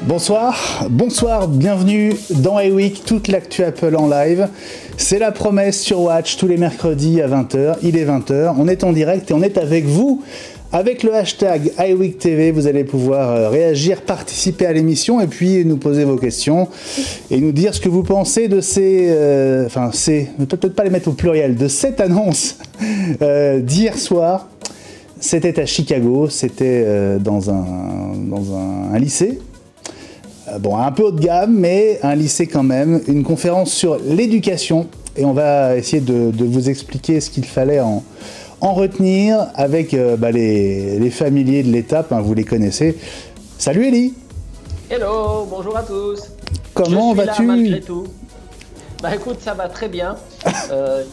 Bonsoir, bienvenue dans iWeek, toute l'actu Apple en live. C'est la promesse sur Watch tous les mercredis à 20h, il est 20h, on est en direct et on est avec vous. Avec le hashtag iWeekTV, vous allez pouvoir réagir, participer à l'émission et puis nous poser vos questions et nous dire ce que vous pensez de peut-être pas les mettre au pluriel, de cette annonce d'hier soir. C'était à Chicago, c'était dans un lycée. Bon, un peu haut de gamme, mais un lycée quand même. Une conférence sur l'éducation. Et on va essayer de vous expliquer ce qu'il fallait en retenir avec les familiers de l'étape. Hein, vous les connaissez. Salut Ellie. Hello, bonjour à tous. Comment vas-tu? Malgré tout. Bah écoute, ça va très bien.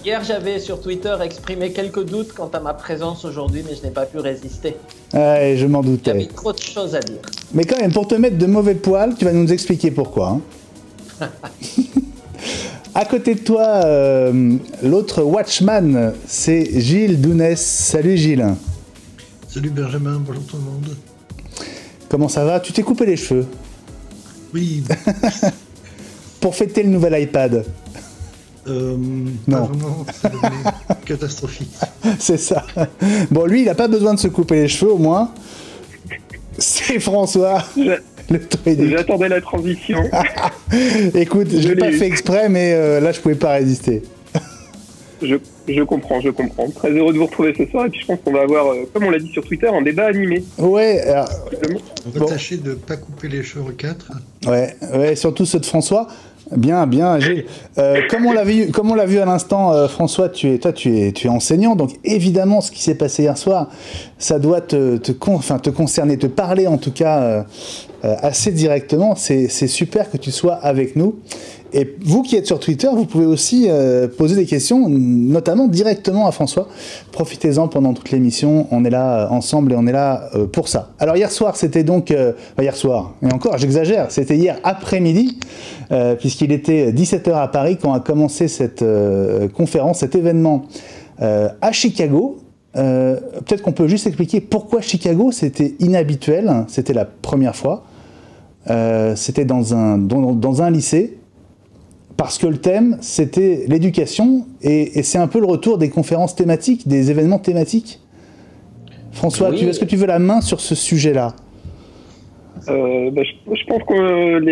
Hier, j'avais sur Twitter exprimé quelques doutes quant à ma présence aujourd'hui, mais je n'ai pas pu résister. Ouais, je m'en doutais. J'avais trop de choses à dire. Mais quand même, pour te mettre de mauvais poils, tu vas nous expliquer pourquoi. Hein. À côté de toi, l'autre Watchman, c'est Gilles Dounès. Salut Gilles. Salut Benjamin, bonjour tout le monde. Comment ça va? Tu t'es coupé les cheveux? Oui. Pour fêter le nouvel iPad. Non. Pas vraiment, c'est catastrophique. C'est ça. Bon, lui, il n'a pas besoin de se couper les cheveux, au moins. C'est François. J'attendais la transition. Écoute, je l'ai pas fait exprès, mais là, je pouvais pas résister. Je comprends. Très heureux de vous retrouver ce soir. Et puis, je pense qu'on va avoir, comme on l'a dit sur Twitter, un débat animé. Ouais. On va tâcher de ne pas couper les cheveux 4. Ouais, surtout ceux de François. Bien, Gilles. Comme on l'a vu à l'instant, François, tu es enseignant, donc évidemment, ce qui s'est passé hier soir, ça doit te concerner, te parler en tout cas assez directement. C'est super que tu sois avec nous. Et vous qui êtes sur Twitter, vous pouvez aussi poser des questions, notamment directement à François. Profitez-en pendant toute l'émission, on est là ensemble et on est là pour ça. Alors hier soir, c'était donc... hier soir, et encore, j'exagère, c'était hier après-midi, puisqu'il était 17h à Paris quand a commencé cette conférence, cet événement à Chicago. Peut-être qu'on peut juste expliquer pourquoi Chicago, c'était inhabituel, c'était la première fois. C'était dans un lycée. Parce que le thème, c'était l'éducation, et c'est un peu le retour des conférences thématiques, des événements thématiques. François, oui. Est-ce que tu veux la main sur ce sujet-là? Je pense qu'on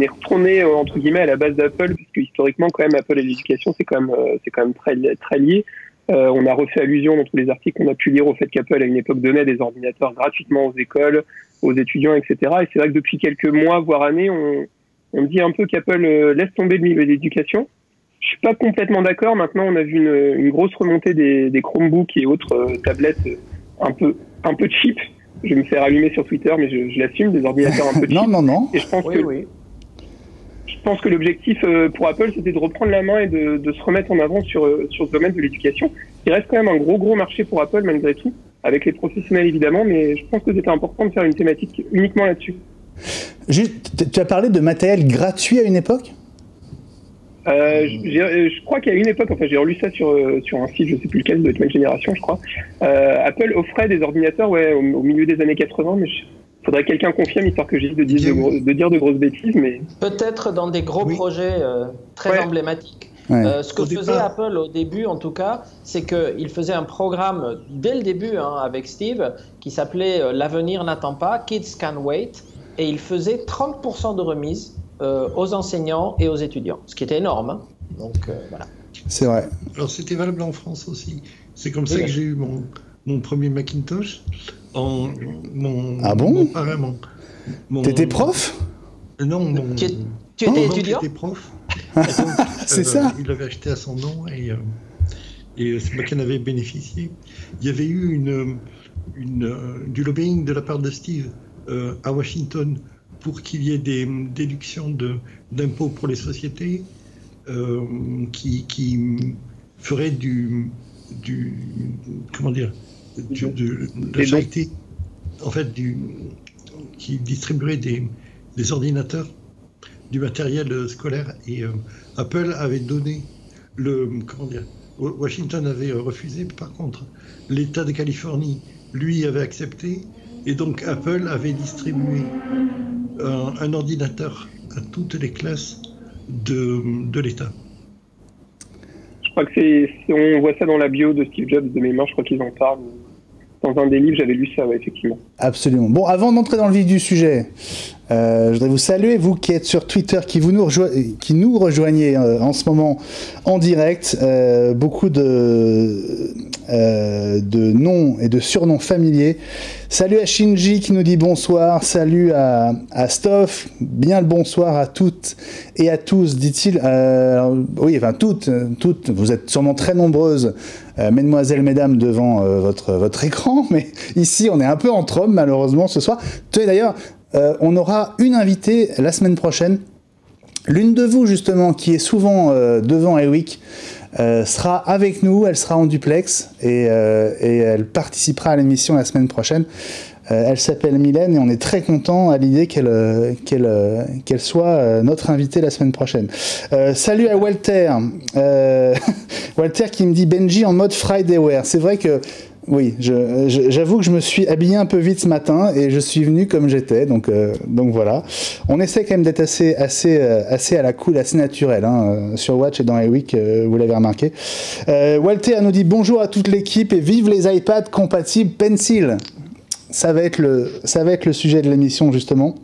est retourné entre guillemets à la base d'Apple, puisque historiquement, quand même, Apple et l'éducation, c'est quand même très lié. On a refait allusion dans tous les articles qu'on a pu lire au fait qu'Apple, à une époque, donnait des ordinateurs gratuitement aux écoles, aux étudiants, etc. Et c'est vrai que depuis quelques mois, voire années, on dit un peu qu'Apple laisse tomber le milieu de l'éducation. Je suis pas complètement d'accord. Maintenant, on a vu une grosse remontée des Chromebooks et autres tablettes un peu cheap. Je vais me faire allumer sur Twitter, mais je l'assume, des ordinateurs un peu cheap. Non. Et je pense que l'objectif pour Apple, c'était de reprendre la main et de se remettre en avant sur ce domaine de l'éducation. Il reste quand même un gros marché pour Apple malgré tout, avec les professionnels évidemment, mais je pense que c'était important de faire une thématique uniquement là-dessus. Juste, tu as parlé de matériel gratuit à une époque? Je crois qu'à une époque, j'ai relu ça sur un site, je sais plus lequel, de Tech Génération, je crois. Apple offrait des ordinateurs au milieu des années 80, mais faudrait que quelqu'un confirme, histoire que j'évite de dire de grosses bêtises. Mais Peut-être dans des gros projets très emblématiques. Ouais. Ce que faisait Apple au début, en tout cas, c'est qu'il faisait un programme dès le début avec Steve qui s'appelait L'avenir n'attend pas, Kids Can Wait. Et il faisait 30% de remise aux enseignants et aux étudiants, ce qui était énorme. Hein. Donc voilà. C'est vrai. Alors c'était valable en France aussi. C'est comme ça que j'ai eu mon premier Macintosh. Ah bon? T'étais prof? Non, Tu étais étudiant? J'étais prof. C'est ça. Il l'avait acheté à son nom et c'est moi qui en avais bénéficié. Il y avait eu du lobbying de la part de Steve à Washington pour qu'il y ait des déductions d'impôts pour les sociétés qui feraient de la charité, en fait, qui distribuerait des ordinateurs, du matériel scolaire, et Apple avait donné Washington avait refusé. Par contre, l'État de Californie, lui, avait accepté, Et donc Apple avait distribué un ordinateur à toutes les classes de l'État. Je crois que on voit ça dans la bio de Steve Jobs de mémoire, je crois qu'ils en parlent. Dans un des livres, j'avais lu ça, ouais, effectivement. Absolument. Bon, avant d'entrer dans le vif du sujet, je voudrais vous saluer, vous qui êtes sur Twitter, qui nous rejoignez en ce moment en direct. Beaucoup de noms et de surnoms familiers. Salut à Shinji qui nous dit bonsoir. Salut à Stoff. Bien le bonsoir à toutes et à tous, dit-il. Oui, enfin toutes. Vous êtes sûrement très nombreuses, mesdemoiselles, mesdames, devant votre écran. Mais ici, on est un peu entre hommes, malheureusement, ce soir. D'ailleurs, on aura une invitée la semaine prochaine. L'une de vous, justement, qui est souvent devant Ewick, sera avec nous. Elle sera en duplex et elle participera à l'émission la semaine prochaine. Elle s'appelle Mylène et on est très content à l'idée qu'elle soit notre invitée la semaine prochaine. Salut à Walter. Walter qui me dit Benji en mode Friday Wear. C'est vrai que oui, j'avoue que je me suis habillé un peu vite ce matin et je suis venu comme j'étais, donc voilà. On essaie quand même d'être assez à la cool, assez naturel hein, sur Watch et dans Ewick, vous l'avez remarqué. Walter nous dit bonjour à toute l'équipe et vive les iPads compatibles Pencil. Ça va être le sujet de l'émission justement.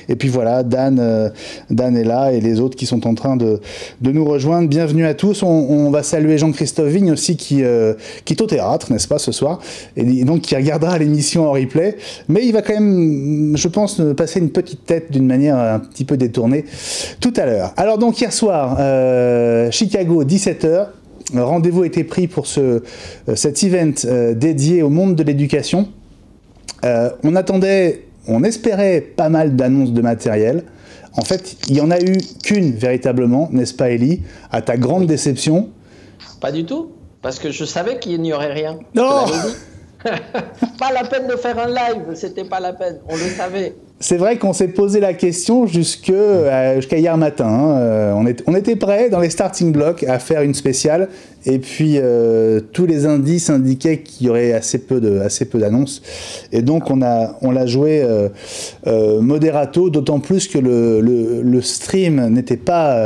Et puis voilà, Dan est là et les autres qui sont en train de nous rejoindre. Bienvenue à tous. On va saluer Jean-Christophe Vigne aussi qui est au théâtre, n'est-ce pas, ce soir, et donc qui regardera l'émission en replay. Mais il va quand même, je pense, passer une petite tête d'une manière un petit peu détournée tout à l'heure. Alors donc hier soir, Chicago, 17h. Rendez-vous était pris pour cet event dédié au monde de l'éducation. On espérait pas mal d'annonces de matériel. En fait, il n'y en a eu qu'une véritablement, n'est-ce pas Ellie? À ta grande déception. Pas du tout, parce que je savais qu'il n'y aurait rien. Non. Pas la peine de faire un live, c'était pas la peine, on le savait. C'est vrai qu'on s'est posé la question jusqu'à hier matin. Hein. On était prêts dans les starting blocks à faire une spéciale et puis tous les indices indiquaient qu'il y aurait assez peu d'annonces. Et donc on l'a joué moderato, d'autant plus que le stream n'était pas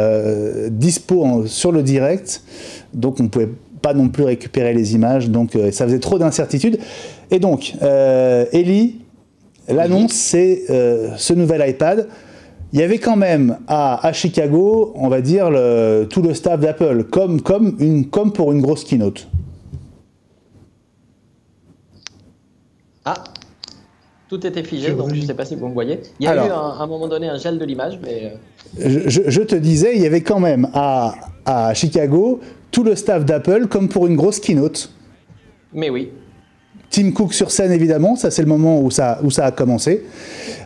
dispo sur le direct, donc on ne pouvait pas non plus récupérer les images, donc ça faisait trop d'incertitudes. Et donc, Ellie, l'annonce, c'est ce nouvel iPad. Il y avait quand même à Chicago, on va dire, tout le staff d'Apple, comme pour une grosse keynote. Ah, tout était figé, donc je ne sais pas si vous me voyez. Il y a eu à un moment donné un gel de l'image, mais... Je te disais, il y avait quand même à Chicago tout le staff d'Apple comme pour une grosse keynote. Mais oui. Tim Cook sur scène, évidemment, ça c'est le moment où ça a commencé.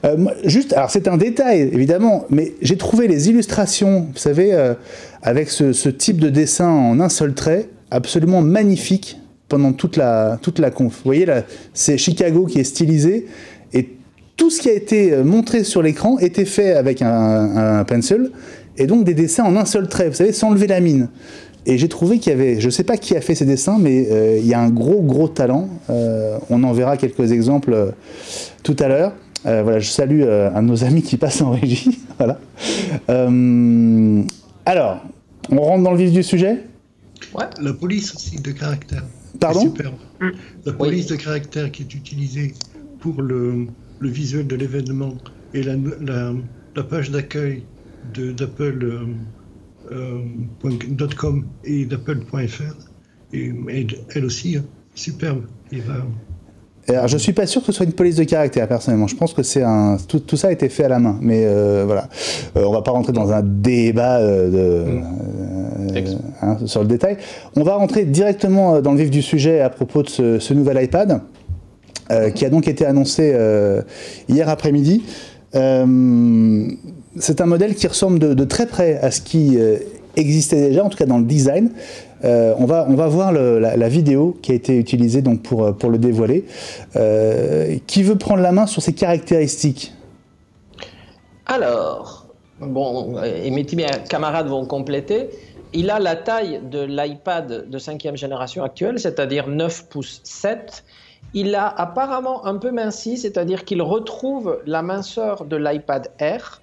Alors c'est un détail, évidemment, mais j'ai trouvé les illustrations, vous savez, avec ce type de dessin en un seul trait, absolument magnifique pendant toute la conf. Vous voyez, là, c'est Chicago qui est stylisé, et tout ce qui a été montré sur l'écran était fait avec un pencil, et donc des dessins en un seul trait, vous savez, sans lever la mine. Et j'ai trouvé qu'il y avait, je ne sais pas qui a fait ces dessins, mais il y a un gros talent. On en verra quelques exemples tout à l'heure. Voilà, je salue un de nos amis qui passe en régie. Voilà. Alors, on rentre dans le vif du sujet? Ouais. La police aussi de caractère. Pardon? Superbe. La police de caractère qui est utilisée pour le visuel de l'événement et la page d'accueil d'Apple. .com et d'apple.fr et elle aussi superbe. Alors, je suis pas sûr que ce soit une police de caractère personnellement. Je pense que c'est tout ça a été fait à la main. Mais voilà, on va pas rentrer dans un débat sur le détail. On va rentrer directement dans le vif du sujet à propos de ce nouvel iPad qui a donc été annoncé hier après-midi. C'est un modèle qui ressemble de très près à ce qui existait déjà, en tout cas dans le design. On va voir la vidéo qui a été utilisée donc pour le dévoiler. Qui veut prendre la main sur ses caractéristiques? Alors, bon, et mes camarades vont compléter. Il a la taille de l'iPad de 5e génération actuelle, c'est-à-dire 9 pouces 7. Il a apparemment un peu minci, c'est-à-dire qu'il retrouve la minceur de l'iPad Air.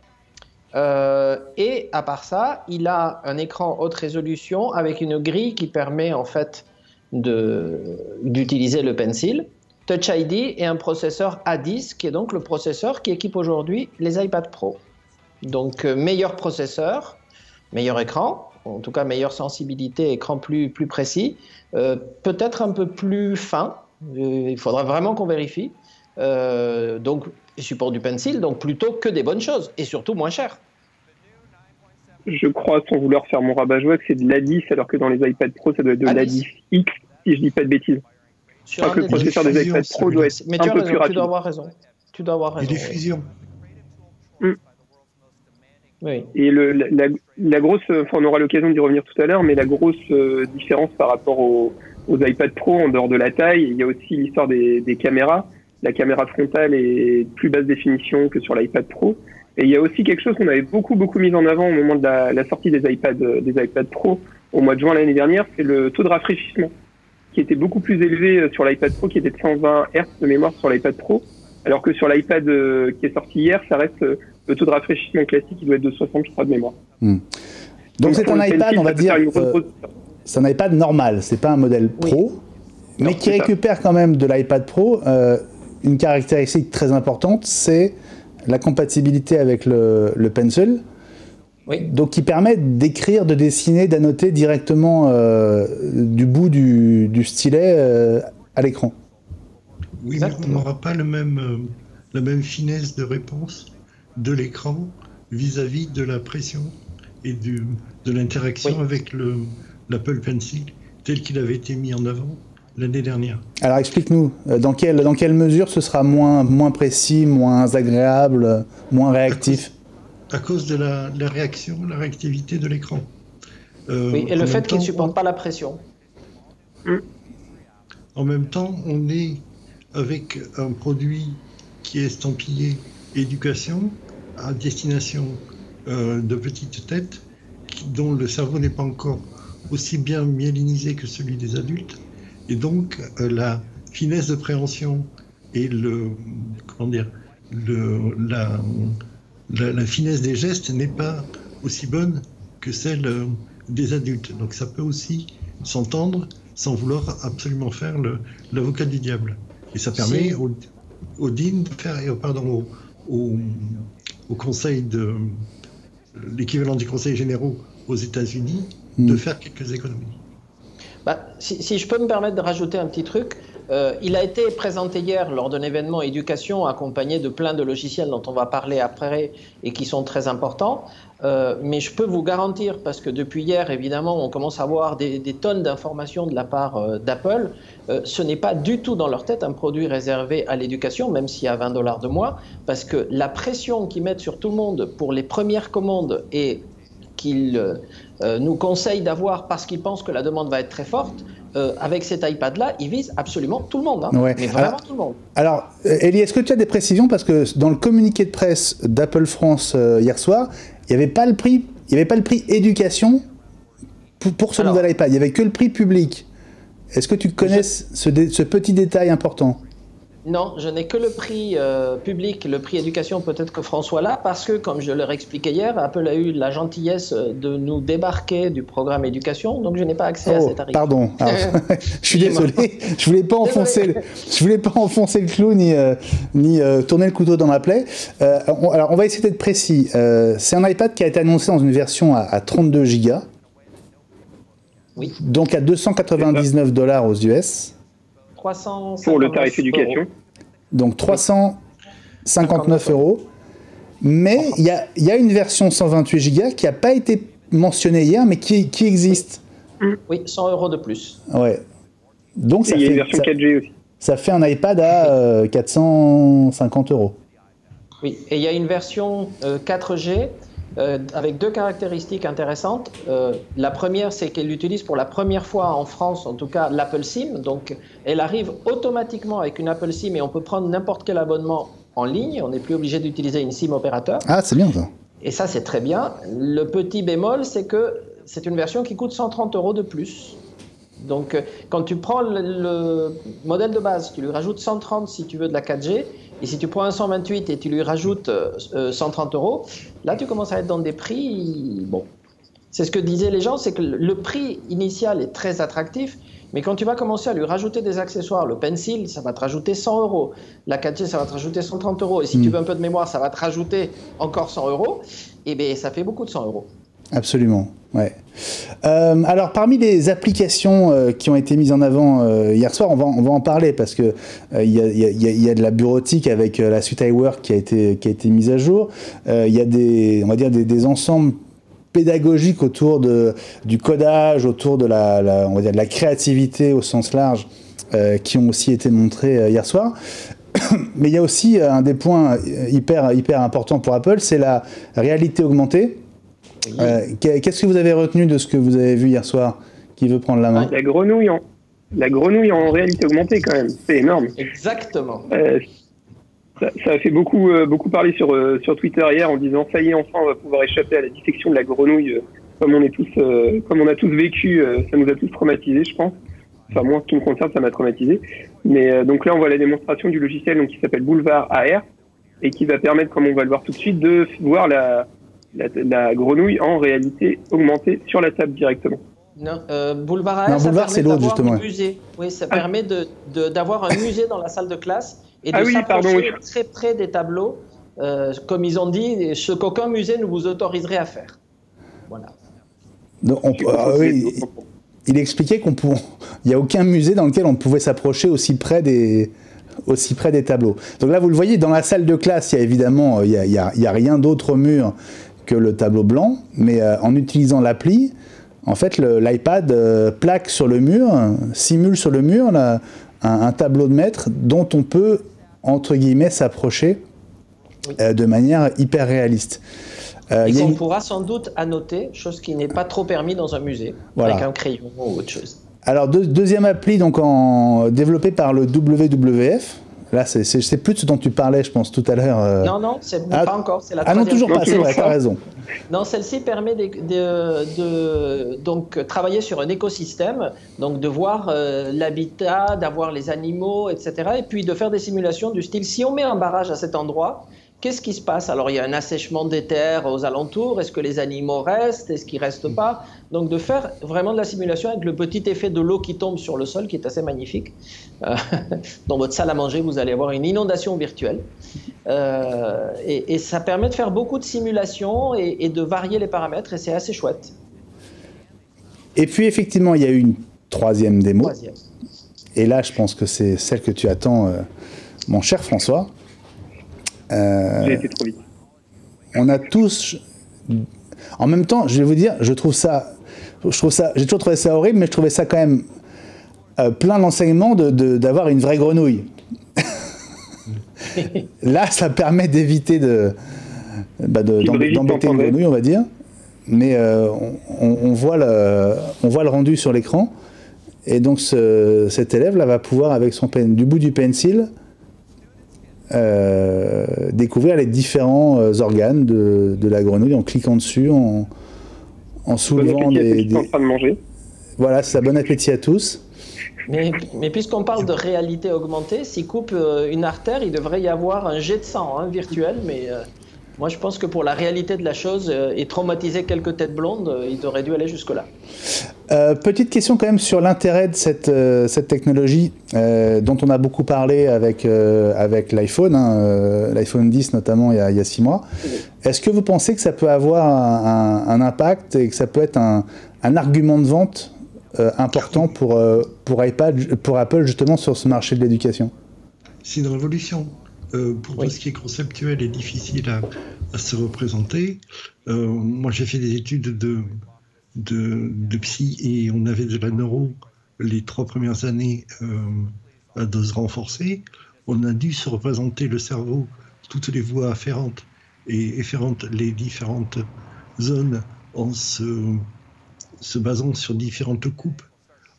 Et à part ça, il a un écran haute résolution avec une grille qui permet en fait d'utiliser le Pencil, Touch ID et un processeur A10 qui est donc le processeur qui équipe aujourd'hui les iPad Pro. Donc meilleur processeur, meilleur écran, en tout cas meilleure sensibilité, écran plus précis, peut-être un peu plus fin, il faudra vraiment qu'on vérifie. Donc support du Pencil, donc plutôt que des bonnes choses et surtout moins cher. Je crois, sans vouloir faire mon rabat-joie, que c'est de l'A10, alors que dans les iPad Pro, ça doit être de l'A10X, si je dis pas de bêtises. Je crois que le processeur des iPad Pro doit être un peu plus rapide. Tu dois avoir raison. Il y a des fusions. Oui. Et la grosse, enfin, on aura l'occasion d'y revenir tout à l'heure, mais la grosse différence par rapport aux iPad Pro, en dehors de la taille, il y a aussi l'histoire des caméras. La caméra frontale est de plus basse définition que sur l'iPad Pro. Et il y a aussi quelque chose qu'on avait beaucoup mis en avant au moment de la sortie des iPad Pro au mois de juin l'année dernière, c'est le taux de rafraîchissement, qui était beaucoup plus élevé sur l'iPad Pro, qui était de 120 Hz de mémoire sur l'iPad Pro, alors que sur l'iPad qui est sorti hier, ça reste le taux de rafraîchissement classique qui doit être de 60, je crois, de mémoire. Donc c'est un iPad, on va dire, c'est un iPad normal, c'est pas un modèle Pro, mais qui récupère quand même de l'iPad Pro. Une caractéristique très importante, c'est la compatibilité avec le Pencil, donc qui permet d'écrire, de dessiner, d'annoter directement du bout du stylet à l'écran. Oui, exactement. Mais on n'aura pas la même finesse de réponse de l'écran vis-à-vis de la pression et de l'interaction avec l'Apple Pencil tel qu'il avait été mis en avant l'année dernière. Alors explique-nous, dans quelle mesure ce sera moins précis, moins agréable, moins réactif? À cause de la réaction, la réactivité de l'écran. Et le fait qu'il ne supporte pas la pression. En même temps, on est avec un produit qui est estampillé éducation à destination de petites têtes dont le cerveau n'est pas encore aussi bien myélinisé que celui des adultes. Et donc, la finesse de préhension et la finesse des gestes n'est pas aussi bonne que celle des adultes. Donc, ça peut aussi s'entendre sans vouloir absolument faire l'avocat du diable. Et ça permet au DIN de faire, au conseil l'équivalent du conseil généraux aux États-Unis, de faire quelques économies. Si je peux me permettre de rajouter un petit truc, il a été présenté hier lors d'un événement éducation accompagné de plein de logiciels dont on va parler après et qui sont très importants. Mais je peux vous garantir, parce que depuis hier, évidemment, on commence à avoir des tonnes d'informations de la part d'Apple. Ce n'est pas du tout dans leur tête un produit réservé à l'éducation, même s'il y a $20 de moins, parce que la pression qu'ils mettent sur tout le monde pour les premières commandes et qu'ils nous conseillent d'avoir parce qu'ils pensent que la demande va être très forte, avec cet iPad-là, ils visent absolument tout le monde, mais vraiment tout le monde. Alors, Elie, est-ce que tu as des précisions? Parce que dans le communiqué de presse d'Apple France hier soir, il n'y avait pas le prix éducation pour ce nouvel iPad, il n'y avait que le prix public. Est-ce que tu connais ce petit détail important? Non, je n'ai que le prix public, le prix éducation, peut-être que François l'a, parce que, comme je leur expliquais hier, Apple a eu la gentillesse de nous débarquer du programme éducation, donc je n'ai pas accès à ces tarifs. Pardon, alors, je suis désolé, je voulais pas enfoncer le clou ni tourner le couteau dans la plaie. Alors, on va essayer d'être précis. C'est un iPad qui a été annoncé dans une version à 32 Go, donc à $299 aux US. Pour le tarif éducation. Donc 359 €. Mais il y a une version 128 Go qui n'a pas été mentionnée hier, mais qui existe. Oui, 100 € de plus. Ouais. Donc il y a une version 4G aussi. Ça fait un iPad à 450 €. Oui, et il y a une version 4G avec deux caractéristiques intéressantes. La première, c'est qu'elle utilise pour la première fois en France, en tout cas, l'Apple SIM. Donc, elle arrive automatiquement avec une Apple SIM et on peut prendre n'importe quel abonnement en ligne. On n'est plus obligé d'utiliser une SIM opérateur. Ah, c'est bien ça. Et ça, c'est très bien. Le petit bémol, c'est que c'est une version qui coûte 130 € de plus. Donc, quand tu prends le modèle de base, tu lui rajoutes 130 si tu veux de la 4G, et si tu prends un 128 et tu lui rajoutes 130 €, là, tu commences à être dans des prix... Bon, c'est ce que disaient les gens, c'est que le prix initial est très attractif, mais quand tu vas commencer à lui rajouter des accessoires, le Pencil, ça va te rajouter 100 €, la 4G, ça va te rajouter 130 €, et si tu veux un peu de mémoire, ça va te rajouter encore 100 €, et bien ça fait beaucoup de 100 €. Absolument, ouais. Alors, parmi les applications qui ont été mises en avant hier soir, on va en parler parce que il y a de la bureautique avec la suite iWork qui a été mise à jour. Il y a des ensembles pédagogiques autour du codage, autour de on va dire de la créativité au sens large, qui ont aussi été montrés hier soir. Mais il y a aussi un des points hyper importants pour Apple, c'est la réalité augmentée. Qu'est-ce que vous avez retenu de ce que vous avez vu hier soir? Qui veut prendre la main? La grenouille en réalité augmentée, quand même, c'est énorme. Exactement. Ça a fait beaucoup parler sur Twitter hier en disant ça y est, enfin on va pouvoir échapper à la dissection de la grenouille comme on a tous vécu, ça nous a tous traumatisés, je pense. Enfin moi, en ce qui me concerne, ça m'a traumatisé. Mais donc là on voit la démonstration du logiciel qui s'appelle Boulevard AR et qui va permettre, comme on va le voir tout de suite, de voir la grenouille en réalité augmentée sur la table directement. Non, Boulevard AR, ça Boulevard, c'est permet l'autre, d'avoir justement. un musée. Oui, ça permet d'avoir un musée dans la salle de classe et de s'approcher très près des tableaux, comme ils ont dit, ce qu'aucun musée ne vous autoriserait à faire. Voilà. Donc, il expliquait qu'il n'y a aucun musée dans lequel on pouvait s'approcher aussi près des tableaux. Donc là, vous le voyez, dans la salle de classe, il y a évidemment, il y a rien d'autre au mur que le tableau blanc, mais en utilisant l'appli, en fait, l'iPad plaque sur le mur, simule sur le mur un tableau de maître dont on peut, entre guillemets, s'approcher de manière hyper réaliste. Et qu'on pourra sans doute annoter, chose qui n'est pas trop permis dans un musée, voilà, avec un crayon ou autre chose. Alors, deuxième appli donc développée par le WWF. Là, c'est plus de ce dont tu parlais, je pense, tout à l'heure. Non, c'est pas encore. C'est la troisième. Non, toujours pas, c'est vrai, t'as raison. Non, celle-ci permet donc travailler sur un écosystème, donc de voir l'habitat, d'avoir les animaux, etc. Et puis de faire des simulations du style, si on met un barrage à cet endroit, qu'est-ce qui se passe? Alors, il y a un assèchement des terres aux alentours. Est-ce que les animaux restent? Est-ce qu'ils ne restent pas? Donc, de faire vraiment de la simulation avec le petit effet de l'eau qui tombe sur le sol, qui est assez magnifique. Dans votre salle à manger, vous allez avoir une inondation virtuelle. Et ça permet de faire beaucoup de simulations et de varier les paramètres. Et c'est assez chouette. Et puis, effectivement, il y a eu une troisième démo. Et là, je pense que c'est celle que tu attends, mon cher François. J'ai été trop vite. On a tous, en même temps, je vais vous dire, j'ai toujours trouvé ça horrible, mais je trouvais ça quand même plein d'enseignements d'avoir une vraie grenouille. Là, ça permet d'éviter d'embêter une grenouille, on va dire, mais on voit le rendu sur l'écran, et donc cet élève là va pouvoir, avec du bout du pencil, découvrir les différents organes de la grenouille en cliquant dessus, en soulevant des... en train de manger. Voilà, c'est ça, bon appétit à tous. Mais puisqu'on parle de réalité augmentée, s'il coupe une artère, il devrait y avoir un jet de sang virtuel, mais moi je pense que pour la réalité de la chose et traumatiser quelques têtes blondes, il aurait dû aller jusque-là. Petite question quand même sur l'intérêt de cette technologie dont on a beaucoup parlé avec l'iPhone, l'iPhone 10 notamment il y a 6 mois. Est-ce que vous pensez que ça peut avoir un impact et que ça peut être un argument de vente important pour Apple justement sur ce marché de l'éducation? C'est une révolution. Pour tout ce qui est conceptuel et difficile à se représenter, moi j'ai fait des études de psy et on avait de la neuro les 3 premières années à dose renforcée. On a dû se représenter le cerveau, toutes les voies afférentes et efférentes les différentes zones en se basant sur différentes coupes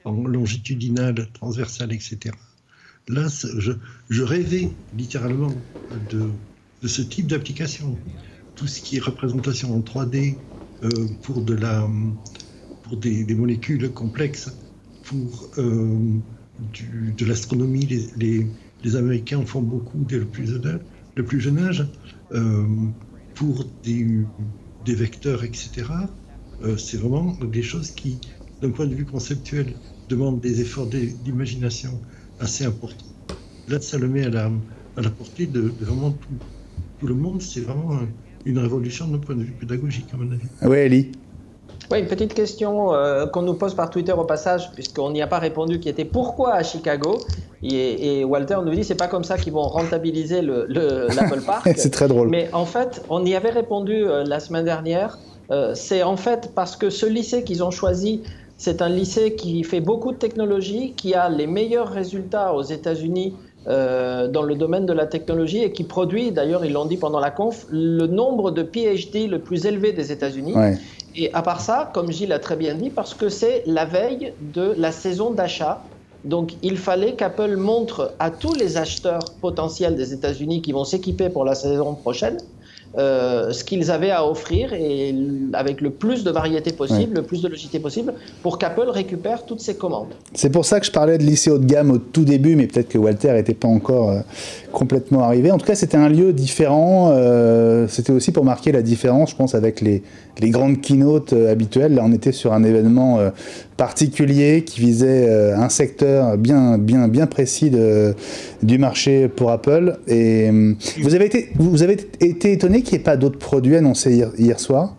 en longitudinale, transversale, etc. Là, je rêvais littéralement de ce type d'application. Tout ce qui est représentation en 3D pour des molécules complexes, pour de l'astronomie. Les Américains en font beaucoup dès le plus jeune âge. Pour des vecteurs, etc. C'est vraiment des choses qui, d'un point de vue conceptuel, demandent des efforts d'imagination assez importants. Là, ça le met à la portée de vraiment tout le monde. C'est vraiment une révolution d'un point de vue pédagogique, à mon avis. Oui, Elie. Oui, une petite question qu'on nous pose par Twitter au passage, puisqu'on n'y a pas répondu, qui était pourquoi à Chicago? Et Walter nous dit c'est pas comme ça qu'ils vont rentabiliser l'Apple Park. C'est très drôle. Mais en fait, on y avait répondu la semaine dernière. C'est en fait parce que ce lycée qu'ils ont choisi, c'est un lycée qui fait beaucoup de technologie, qui a les meilleurs résultats aux États-Unis dans le domaine de la technologie et qui produit, d'ailleurs ils l'ont dit pendant la conf, le nombre de PhD le plus élevé des États-Unis. Ouais. Et à part ça, comme Gilles a très bien dit, parce que c'est la veille de la saison d'achat, donc il fallait qu'Apple montre à tous les acheteurs potentiels des États-Unis qui vont s'équiper pour la saison prochaine ce qu'ils avaient à offrir et avec le plus de variété possible, le plus de logiciels possible, pour qu'Apple récupère toutes ses commandes. C'est pour ça que je parlais de lycée haut de gamme au tout début, mais peut-être que Walter n'était pas encore complètement arrivé. En tout cas, c'était un lieu différent. C'était aussi pour marquer la différence, je pense, avec les grandes keynotes habituelles. Là, on était sur un événement particulier qui visait un secteur bien précis du marché pour Apple. Et vous avez été étonné qu'il n'y ait pas d'autres produits annoncés hier soir?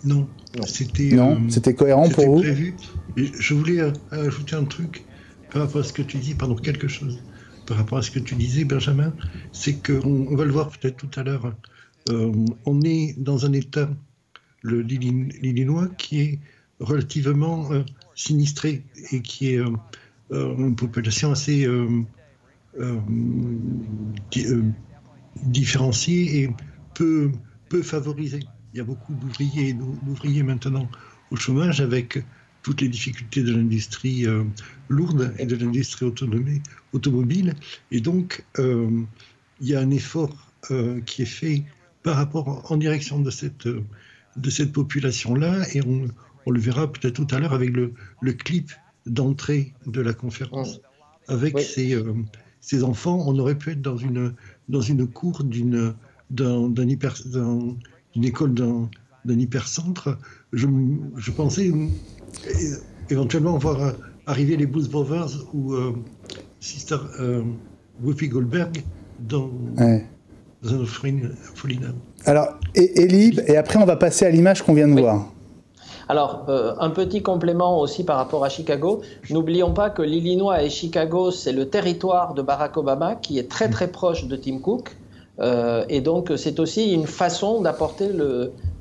Non, c'était cohérent pour vous? Prévu. Et je voulais ajouter un truc par rapport à ce que tu dis, quelque chose par rapport à ce que tu disais, Benjamin, c'est qu'on va le voir peut-être tout à l'heure. On est dans un État, l'Illinois, qui est relativement sinistré et qui est une population assez différenciée et peu favorisée. Il y a beaucoup d'ouvriers maintenant au chômage avec toutes les difficultés de l'industrie lourde et de l'industrie automobile. Et donc, il y a un effort qui est fait par rapport en direction de cette population-là, et on le verra peut-être tout à l'heure avec le clip d'entrée de la conférence. Avec ces enfants, on aurait pu être dans une cour d'une école d'un hypercentre. Je pensais éventuellement voir arriver les Blues Brothers ou Sister Whoopi Goldberg dans un orphelinat. Alors, Elie, et après on va passer à l'image qu'on vient de voir. Alors, un petit complément aussi par rapport à Chicago. N'oublions pas que l'Illinois et Chicago, c'est le territoire de Barack Obama qui est très très proche de Tim Cook. Et donc, c'est aussi une façon d'apporter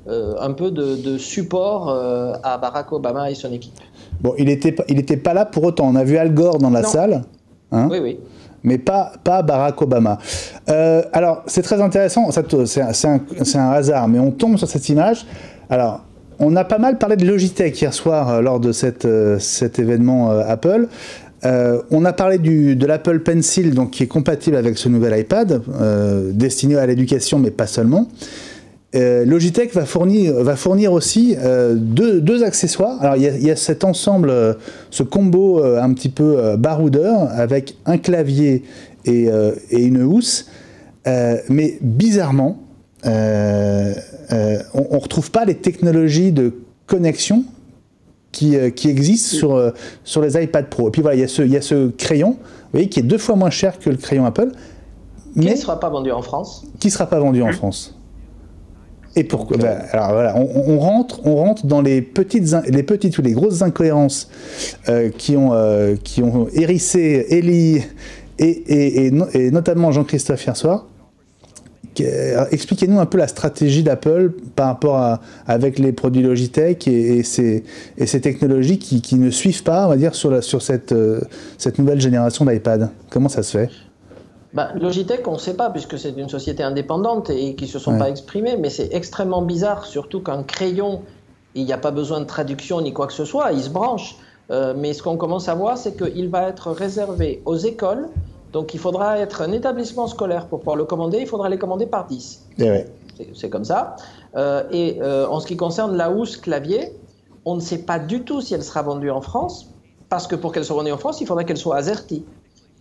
un peu de support à Barack Obama et son équipe. Bon, il était pas là pour autant. On a vu Al Gore dans la salle. Hein, oui. Mais pas Barack Obama. Alors, c'est très intéressant. C'est un hasard, mais on tombe sur cette image. Alors, on a pas mal parlé de Logitech hier soir lors de cet événement Apple. On a parlé de l'Apple Pencil, donc, qui est compatible avec ce nouvel iPad, destiné à l'éducation, mais pas seulement. Logitech va fournir aussi deux accessoires. Alors, il y a cet ensemble, ce combo un petit peu baroudeur, avec un clavier et une housse. Mais bizarrement, on ne retrouve pas les technologies de connexion qui existent sur les iPad Pro. Et puis voilà, il y a ce crayon, vous voyez, qui est 2 fois moins cher que le crayon Apple. Qui ne sera pas vendu en France. Qui ne sera pas vendu en France. Et pourquoi alors voilà, on rentre dans les petites ou les grosses incohérences qui ont hérissé Elie et notamment Jean-Christophe hier soir. Expliquez-nous un peu la stratégie d'Apple par rapport avec les produits Logitech et ces technologies qui ne suivent pas, on va dire, sur cette nouvelle génération d'iPad. Comment ça se fait? Logitech, on ne sait pas, puisque c'est une société indépendante et qui ne se sont pas exprimés, mais c'est extrêmement bizarre, surtout qu'un crayon, il n'y a pas besoin de traduction ni quoi que ce soit, il se branche. Mais ce qu'on commence à voir, c'est qu'il va être réservé aux écoles. Donc il faudra être un établissement scolaire pour pouvoir le commander, il faudra les commander par 10. C'est comme ça. En ce qui concerne la housse clavier, on ne sait pas du tout si elle sera vendue en France. parce que pour qu'elle soit vendue en France, il faudrait qu'elle soit AZERTY.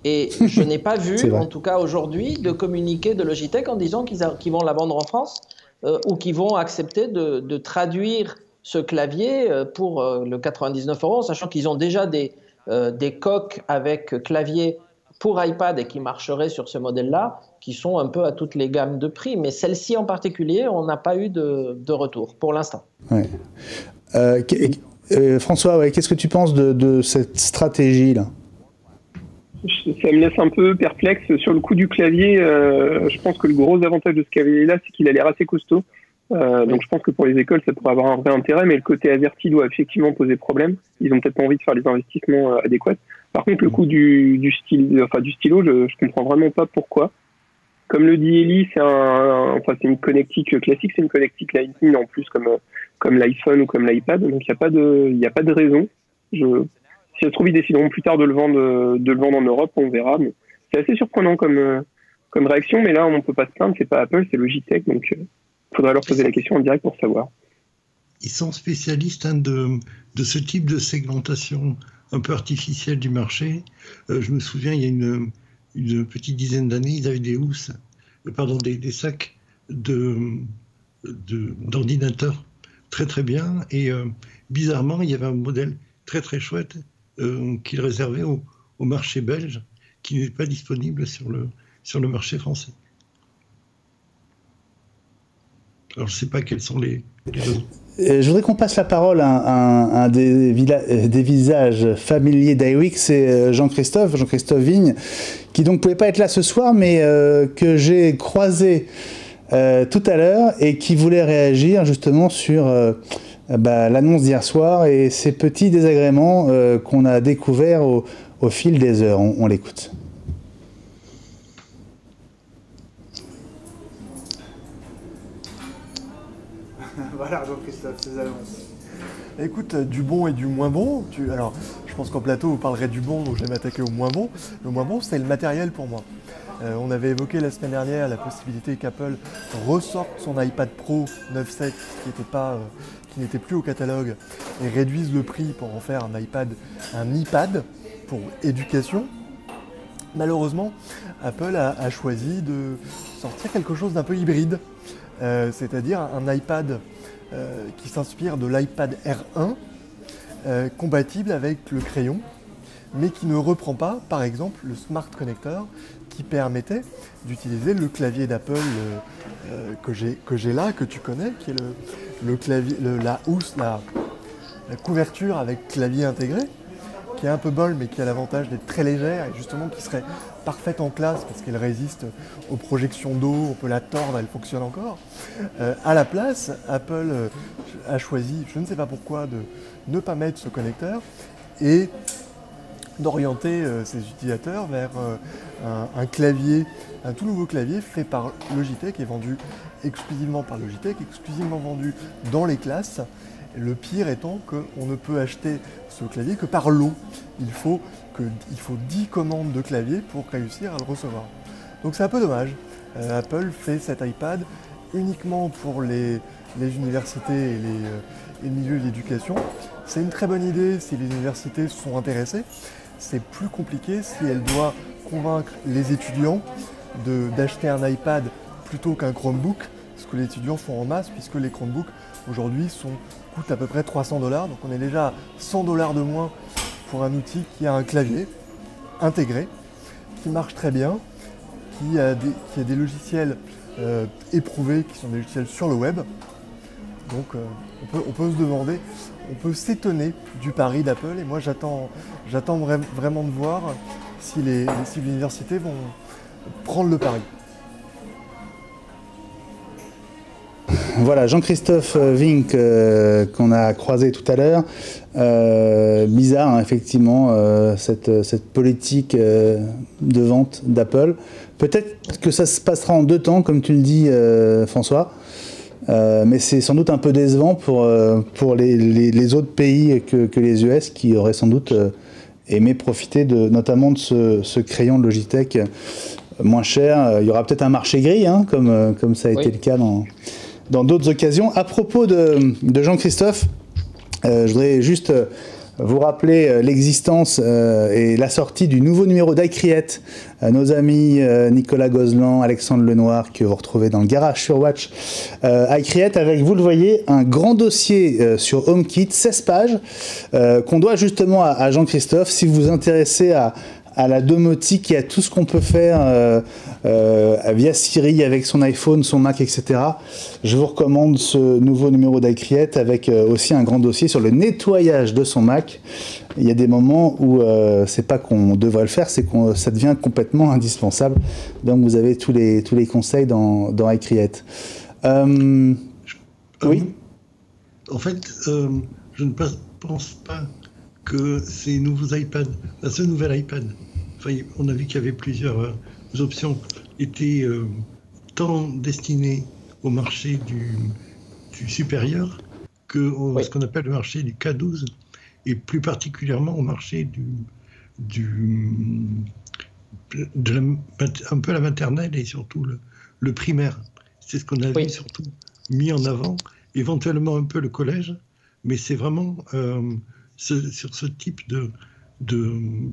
Et je n'ai pas vu, en tout cas aujourd'hui, de communiqué de Logitech en disant qu'ils vont la vendre en France ou qu'ils vont accepter de traduire ce clavier pour le 99 €, sachant qu'ils ont déjà des coques avec clavier pour iPad et qui marcheraient sur ce modèle-là, qui sont un peu à toutes les gammes de prix. Mais celle-ci en particulier, on n'a pas eu de retour pour l'instant. Ouais. François, ouais, qu'est-ce que tu penses de cette stratégie-là ? Ça me laisse un peu perplexe sur le coup du clavier. Je pense que le gros avantage de ce clavier-là, c'est qu'il a l'air assez costaud. Donc je pense que pour les écoles, ça pourrait avoir un vrai intérêt, mais le côté AZERTY doit effectivement poser problème. Ils ont peut-être pas envie de faire les investissements adéquats. Par contre, le coup du stylo, je comprends vraiment pas pourquoi. Comme le dit Eli, c'est une connectique classique, c'est une connectique Lightning en plus comme l'iPhone ou comme l'iPad. Donc il y a pas de raison. Si ça se trouve, ils décideront plus tard de le vendre en Europe, on verra. Mais c'est assez surprenant comme réaction, mais là on peut pas se plaindre, c'est pas Apple, c'est Logitech, donc faudra leur poser la question en direct pour savoir. Ils sont spécialistes de ce type de segmentation un peu artificielle du marché. Je me souviens, il y a une petite dizaine d'années, ils avaient des sacs d'ordinateurs très très bien, et bizarrement, il y avait un modèle très très chouette qu'ils réservaient au marché belge, qui n'est pas disponible sur le marché français. Alors je ne sais pas quels sont les raisons. Je voudrais qu'on passe la parole à un des visages familiers d'iWeek, c'est Jean-Christophe Vigne, qui donc ne pouvait pas être là ce soir, mais que j'ai croisé tout à l'heure et qui voulait réagir justement sur l'annonce d'hier soir et ces petits désagréments qu'on a découverts au fil des heures. On l'écoute. Voilà, donc Christophe, ces annonces. Écoute, du bon et du moins bon. Alors, je pense qu'en plateau, vous parlerez du bon, donc je vais m'attaquer au moins bon. Le moins bon, c'est le matériel pour moi. On avait évoqué la semaine dernière la possibilité qu'Apple ressorte son iPad Pro 9.7 qui n'était plus au catalogue et réduise le prix pour en faire un iPad pour éducation. Malheureusement, Apple a choisi de sortir quelque chose d'un peu hybride, c'est-à-dire un iPad qui s'inspire de l'iPad R1, compatible avec le crayon, mais qui ne reprend pas, par exemple, le Smart Connector qui permettait d'utiliser le clavier d'Apple que j'ai là, que tu connais, qui est le clavier, la couverture avec clavier intégré, qui est un peu molle mais qui a l'avantage d'être très légère et justement qui serait parfaite en classe parce qu'elle résiste aux projections d'eau, on peut la tordre, elle fonctionne encore. À la place, Apple a choisi, je ne sais pas pourquoi, de ne pas mettre ce connecteur et d'orienter ses utilisateurs vers un clavier, un tout nouveau clavier fait par Logitech et vendu exclusivement par Logitech, exclusivement vendu dans les classes. Le pire étant qu'on ne peut acheter ce clavier que par lot. Il faut 10 commandes de clavier pour réussir à le recevoir. Donc c'est un peu dommage. Apple fait cet iPad uniquement pour les universités et les milieux de l'éducation. C'est une très bonne idée si les universités sont intéressées. C'est plus compliqué si elle doit convaincre les étudiants d'acheter un iPad plutôt qu'un Chromebook, ce que les étudiants font en masse puisque les Chromebooks aujourd'hui coûtent à peu près 300 $. Donc on est déjà à 100 $ de moins pour un outil qui a un clavier intégré, qui marche très bien, qui a des logiciels éprouvés, qui sont des logiciels sur le web. Donc on peut se demander, on peut s'étonner du pari d'Apple et moi j'attends vraiment de voir si les universités vont prendre le pari. Voilà, Jean-Christophe Vink qu'on a croisé tout à l'heure. Bizarre, hein, effectivement, cette politique de vente d'Apple. Peut-être que ça se passera en 2 temps, comme tu le dis, François. Mais c'est sans doute un peu décevant pour les autres pays que les US qui auraient sans doute aimé profiter notamment de ce crayon de Logitech moins cher. Il y aura peut-être un marché gris, hein, comme ça a été le cas dans d'autres occasions. À propos de Jean-Christophe, je voudrais juste vous rappeler l'existence et la sortie du nouveau numéro d'iCreate. Nos amis Nicolas Gozlan, Alexandre Lenoir, que vous retrouvez dans le garage sur Watch. iCreate avec, vous le voyez, un grand dossier sur HomeKit, 16 pages, qu'on doit justement à Jean-Christophe. Si vous vous intéressez à la domotique et à tout ce qu'on peut faire via Siri avec son iPhone, son Mac, etc. Je vous recommande ce nouveau numéro d'iCreate avec aussi un grand dossier sur le nettoyage de son Mac. Il y a des moments où c'est pas qu'on devrait le faire, c'est que ça devient complètement indispensable. Donc vous avez tous les conseils dans iCreate. Oui. En fait, je ne pense pas que ces nouveaux iPads, ce nouvel iPad, enfin, on a vu qu'il y avait plusieurs options, étaient tant destinées au marché du supérieur que ce qu'on appelle le marché du K12, et plus particulièrement au marché un peu la maternelle et surtout le primaire. C'est ce qu'on a vu surtout mis en avant, éventuellement un peu le collège, mais c'est vraiment sur ce type de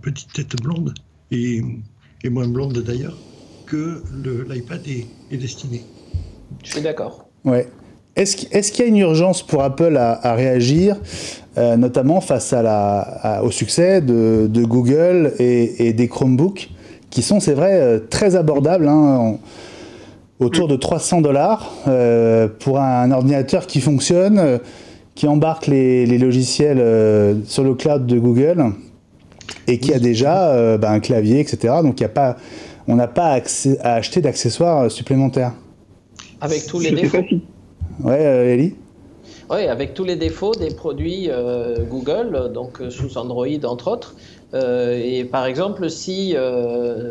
petite tête blonde et moins blonde d'ailleurs que l'iPad est destiné. Je suis d'accord. Ouais. Est-ce qu'il y a une urgence pour Apple à réagir, notamment face au succès de Google et des Chromebooks, qui sont, c'est vrai, très abordables, hein, autour de $300 pour un ordinateur qui fonctionne, qui embarque les logiciels sur le cloud de Google et qui a déjà un clavier, etc. Donc on n'a pas à acheter d'accessoires supplémentaires. Avec tous les défauts. Ouais, Ellie ? Oui, avec tous les défauts des produits Google, donc sous Android entre autres. Et par exemple, si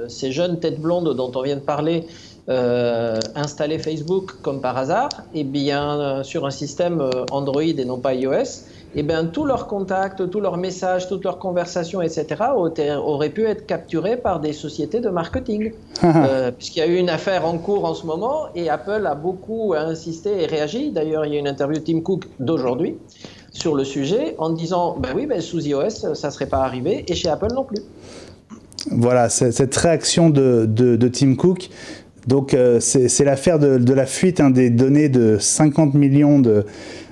ces jeunes têtes blondes dont on vient de parler installer Facebook comme par hasard, et bien sur un système Android et non pas iOS, et bien tous leurs contacts, tous leurs messages, toutes leurs conversations, etc. auraient pu être capturés par des sociétés de marketing, puisqu'il y a eu une affaire en cours en ce moment et Apple a beaucoup insisté et réagi. D'ailleurs, il y a une interview de Tim Cook d'aujourd'hui sur le sujet en disant sous iOS ça serait pas arrivé et chez Apple non plus. Voilà, cette réaction de Tim Cook. Donc c'est l'affaire de la fuite des données de 50 millions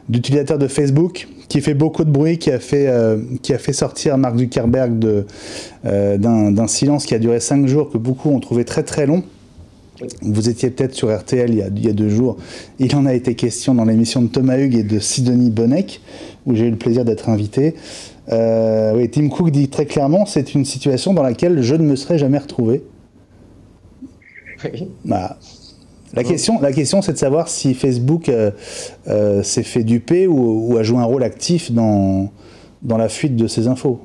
d'utilisateurs de Facebook qui fait beaucoup de bruit, qui a fait sortir Mark Zuckerberg d'un silence qui a duré 5 jours, que beaucoup ont trouvé très très long. Vous étiez peut-être sur RTL il y a 2 jours. Il en a été question dans l'émission de Thomas Hugues et de Sidonie Bonnec, où j'ai eu le plaisir d'être invité. Tim Cook dit très clairement, c'est une situation dans laquelle je ne me serais jamais retrouvé. Bah, la question, c'est de savoir si Facebook s'est fait duper ou a joué un rôle actif dans la fuite de ces infos.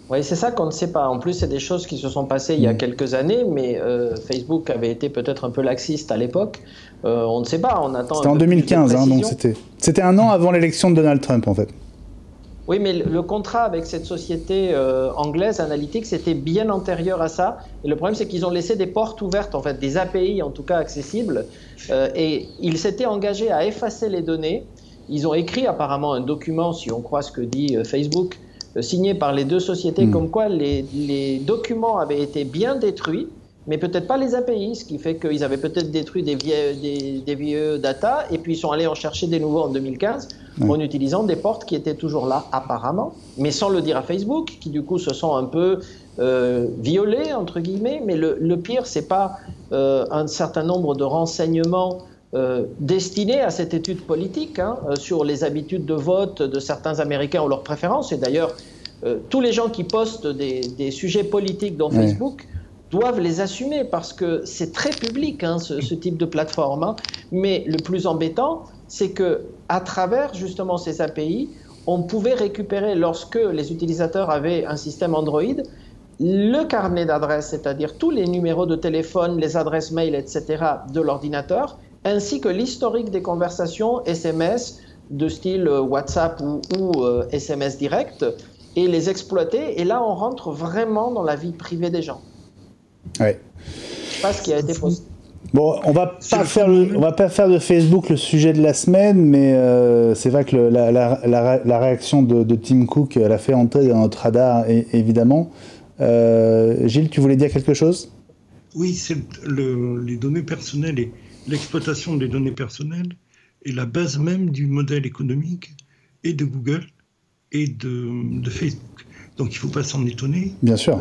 Oui, c'est ça qu'on ne sait pas. En plus, c'est des choses qui se sont passées il y a quelques années, mais Facebook avait été peut-être un peu laxiste à l'époque. On ne sait pas, on attend. C'était en 2015, donc c'était un an avant l'élection de Donald Trump, en fait. Oui, mais le contrat avec cette société anglaise, Analytics, était bien antérieur à ça. Et le problème, c'est qu'ils ont laissé des portes ouvertes, en fait, des API en tout cas accessibles. Et ils s'étaient engagés à effacer les données. Ils ont écrit apparemment un document, si on croit ce que dit Facebook, signé par les deux sociétés, comme quoi les documents avaient été bien détruits, mais peut-être pas les API, ce qui fait qu'ils avaient peut-être détruit des vieux data, et puis ils sont allés en chercher des nouveaux en 2015, en utilisant des portes qui étaient toujours là, apparemment, mais sans le dire à Facebook, qui du coup se sont un peu violés, entre guillemets. Mais le pire, c'est pas un certain nombre de renseignements destinés à cette étude politique sur les habitudes de vote de certains Américains ou leurs préférences. Et d'ailleurs, tous les gens qui postent des sujets politiques dans Facebook doivent les assumer parce que c'est très public, ce type de plateforme. Mais le plus embêtant, c'est que à travers justement ces API, on pouvait récupérer, lorsque les utilisateurs avaient un système Android, le carnet d'adresses, c'est-à-dire tous les numéros de téléphone, les adresses mail, etc. de l'ordinateur, ainsi que l'historique des conversations SMS de style WhatsApp ou SMS direct, et les exploiter. Et là, on rentre vraiment dans la vie privée des gens. Ouais. Je sais pas ce qui a été posté. Bon, on va pas faire de Facebook le sujet de la semaine, mais c'est vrai que la réaction de Tim Cook l'a fait entrer dans notre radar, évidemment. Gilles, tu voulais dire quelque chose ? Oui, c'est les données personnelles et l'exploitation des données personnelles est la base même du modèle économique et de Google et de Facebook. Donc il ne faut pas s'en étonner. Bien sûr.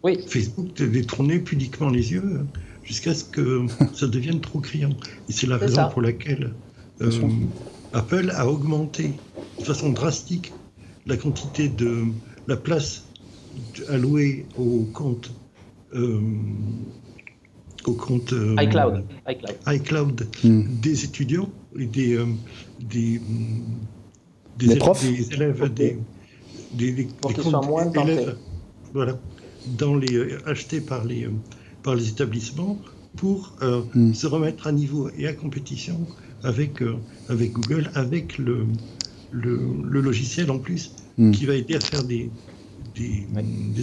Oui. Facebook te détournait pudiquement les yeux jusqu'à ce que ça devienne trop criant. Et c'est la raison pour laquelle Apple a augmenté de façon drastique la quantité de la place allouée au compte iCloud des étudiants et des profs, des élèves, des comptes élèves, voilà, achetés par les établissements pour se remettre à niveau et à compétition avec Google, avec le logiciel en plus qui va aider à faire des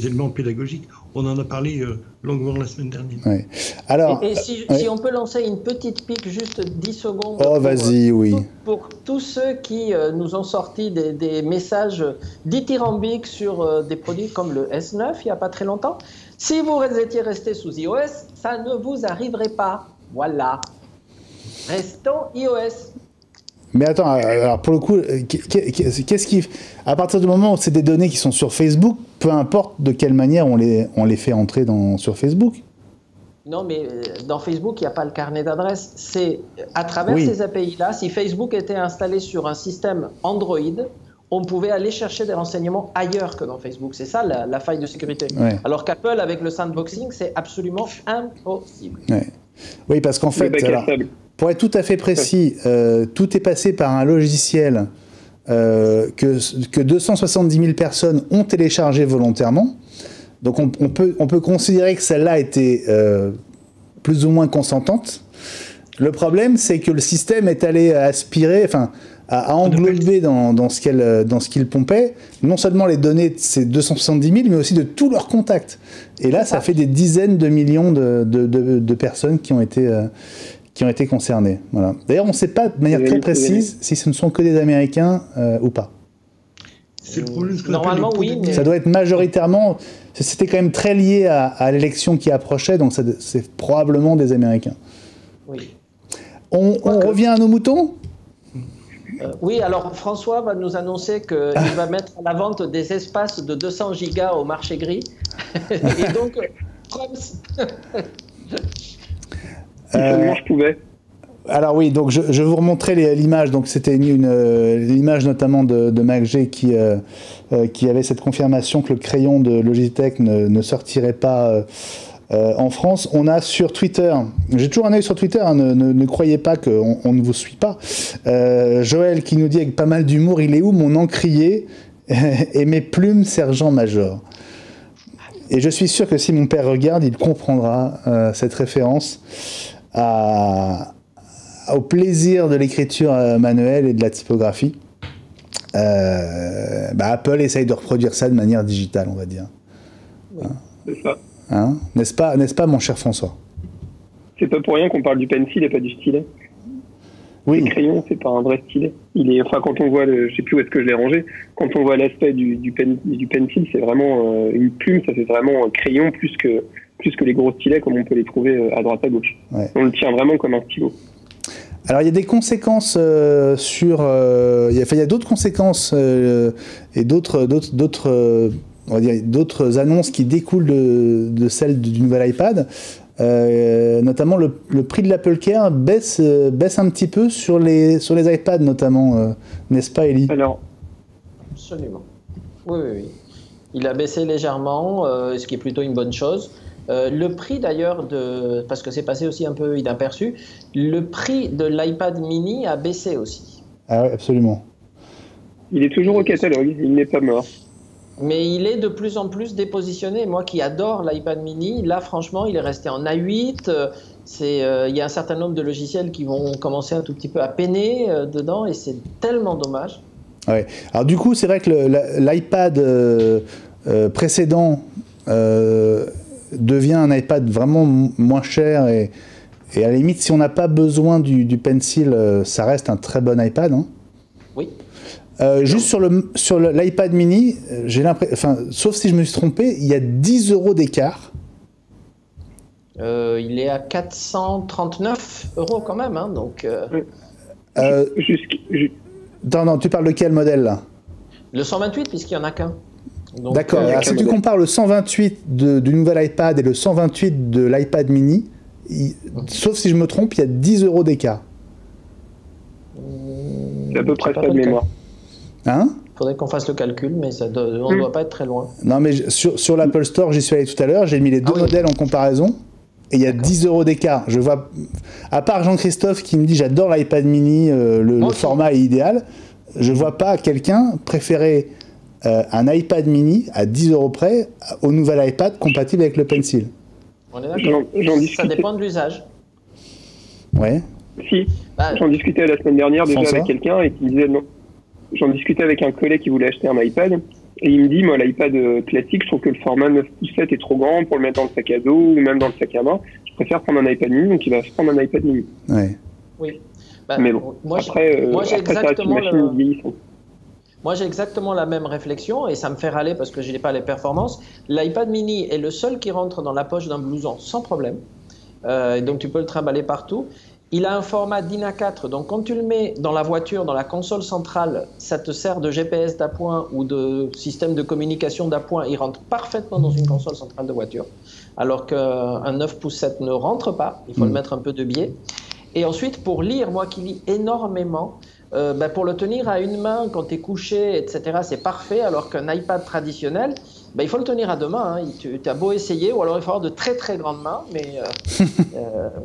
éléments pédagogiques. On en a parlé longuement la semaine dernière. Ouais. Alors, si on peut lancer une petite pique, juste 10 secondes. Oh, vas-y, oui. Pour tous ceux qui nous ont sorti des messages dithyrambiques sur des produits comme le S9 il n'y a pas très longtemps. Si vous étiez resté sous iOS, ça ne vous arriverait pas. Voilà. Restons iOS. Mais attends, alors pour le coup, qu'est-ce qui, à partir du moment où c'est des données qui sont sur Facebook, peu importe de quelle manière on les fait entrer sur Facebook. Non, mais dans Facebook, il n'y a pas le carnet d'adresses. C'est à travers ces API-là, si Facebook était installé sur un système Android, on pouvait aller chercher des renseignements ailleurs que dans Facebook. C'est ça la faille de sécurité. Ouais. Alors qu'Apple, avec le sandboxing, c'est absolument impossible. Ouais. Oui, parce qu'en fait, alors, pour être tout à fait précis, tout est passé par un logiciel que 270 000 personnes ont téléchargé volontairement. Donc on peut considérer que celle-là était plus ou moins consentante. Le problème, c'est que le système est allé aspirer, enfin, à englober dans ce qu'il pompait, non seulement les données de ces 270 000, mais aussi de tous leurs contacts. Et là, ça fait des dizaines de millions de personnes qui ont été concernées. Voilà. D'ailleurs, on ne sait pas de manière très précise si ce ne sont que des Américains ou pas. C'est le problème, normalement, oui. Mais... Ça doit être majoritairement... C'était quand même très lié à l'élection qui approchait, donc c'est probablement des Américains. Oui. On revient à nos moutons ? Oui, alors François va nous annoncer qu'il va mettre à la vente des espaces de 200 gigas au marché gris. Et donc, je pouvais. Alors oui, donc je vais vous remontrer l'image. Donc c'était l'image notamment de MacG qui avait cette confirmation que le crayon de Logitech ne sortirait pas en France. On a sur Twitter, j'ai toujours un œil sur Twitter, hein, ne croyez pas qu'on ne vous suit pas. Joël qui nous dit avec pas mal d'humour, il est où mon encrier et mes plumes sergent-major. Et je suis sûr que si mon père regarde, il comprendra cette référence au plaisir de l'écriture manuelle et de la typographie. Apple essaye de reproduire ça de manière digitale, on va dire. Oui, c'est ça. Hein, n'est-ce pas, mon cher François ? C'est pas pour rien qu'on parle du pencil et pas du stylet. Oui. Le crayon, c'est pas un vrai stylet. Quand on voit je sais plus où est-ce que je l'ai rangé, quand on voit l'aspect du pencil, c'est vraiment une plume, ça fait vraiment un crayon plus que les gros stylets comme on peut les trouver à droite à gauche. Ouais. On le tient vraiment comme un stylo. Alors il y a des conséquences il y a d'autres conséquences et d'autres annonces qui découlent de celles du nouvel iPad. Notamment le prix de l'Apple Care baisse un petit peu sur les iPads notamment, n'est-ce pas Elie ? Alors, absolument. Oui. Il a baissé légèrement, ce qui est plutôt une bonne chose. Le prix d'ailleurs, parce que c'est passé aussi un peu inaperçu, le prix de l'iPad mini a baissé aussi. Ah oui, absolument. Il est toujours au catalogue, il n'est pas mort. Mais il est de plus en plus dépositionné. Moi qui adore l'iPad mini, là franchement il est resté en A8. Il y a un certain nombre de logiciels qui vont commencer un tout petit peu à peiner dedans et c'est tellement dommage. Ouais. Alors du coup c'est vrai que l'iPad précédent devient un iPad vraiment moins cher Et à la limite, si on n'a pas besoin du Pencil, ça reste un très bon iPad. Hein. Oui. Juste sur l'iPad mini, j'ai l'impression, enfin, sauf si je me suis trompé, il y a 10 € d'écart. Il est à 439 € quand même, hein, donc... Non, tu parles de quel modèle là? Le 128, puisqu'il n'y en a qu'un. D'accord, alors si tu compares le 128 du nouvel iPad et le 128 de l'iPad mini, sauf si je me trompe, il y a 10 € d'écart. C'est à peu près ça de mémoire. Hein? Il faudrait qu'on fasse le calcul, mais on ne doit pas être très loin. Non, mais sur l'Apple Store, j'y suis allé tout à l'heure, j'ai mis les deux modèles en comparaison, et il y a 10 € d'écart. Je vois, à part Jean-Christophe qui me dit j'adore l'iPad mini, le format est idéal, je vois pas quelqu'un préférer un iPad mini à 10 € près au nouvel iPad compatible avec le Pencil. On est d'accord. Ça dépend de l'usage. Ouais. Si, j'en discutais la semaine dernière déjà avec quelqu'un et qui me disait non. J'en discutais avec un collègue qui voulait acheter un iPad et il me dit, moi l'iPad classique, je trouve que le format 9/7 est trop grand pour le mettre dans le sac à dos ou même dans le sac à main. Je préfère prendre un iPad mini, donc il va se prendre un iPad mini. Ouais. Oui. Mais bon, après ça reste une machine vieillissante. Moi, j'ai exactement la même réflexion et ça me fait râler parce que je n'ai pas les performances. L'iPad mini est le seul qui rentre dans la poche d'un blouson sans problème. Et donc, tu peux le trimballer partout. Il a un format DIN A4, donc quand tu le mets dans la voiture, dans la console centrale, ça te sert de GPS d'appoint ou de système de communication d'appoint. Il rentre parfaitement dans une console centrale de voiture, alors qu'un 9/7 ne rentre pas. Il faut le mettre un peu de biais. Et ensuite, pour lire, moi qui lis énormément, pour le tenir à une main quand tu es couché, etc., c'est parfait, alors qu'un iPad traditionnel, il faut le tenir à deux mains. Hein. Tu as beau essayer, ou alors il faut avoir de très très grandes mains, mais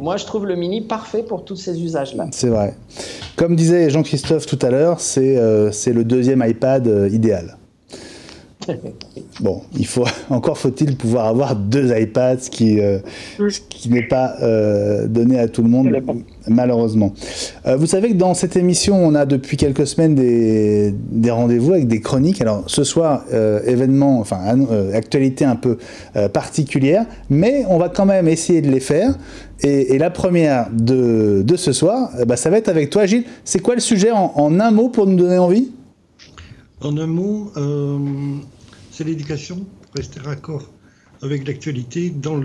moi je trouve le mini parfait pour tous ces usages-là. C'est vrai. Comme disait Jean-Christophe tout à l'heure, c'est le deuxième iPad idéal. Bon, encore faut-il pouvoir avoir deux iPads, ce qui n'est pas donné à tout le monde, malheureusement. Vous savez que dans cette émission, on a depuis quelques semaines des rendez-vous avec des chroniques. Alors ce soir, événement, enfin actualité un peu particulière, mais on va quand même essayer de les faire. Et la première de ce soir, ça va être avec toi, Gilles. C'est quoi le sujet en un mot pour nous donner envie? En un mot, c'est l'éducation, pour rester raccord avec l'actualité, dans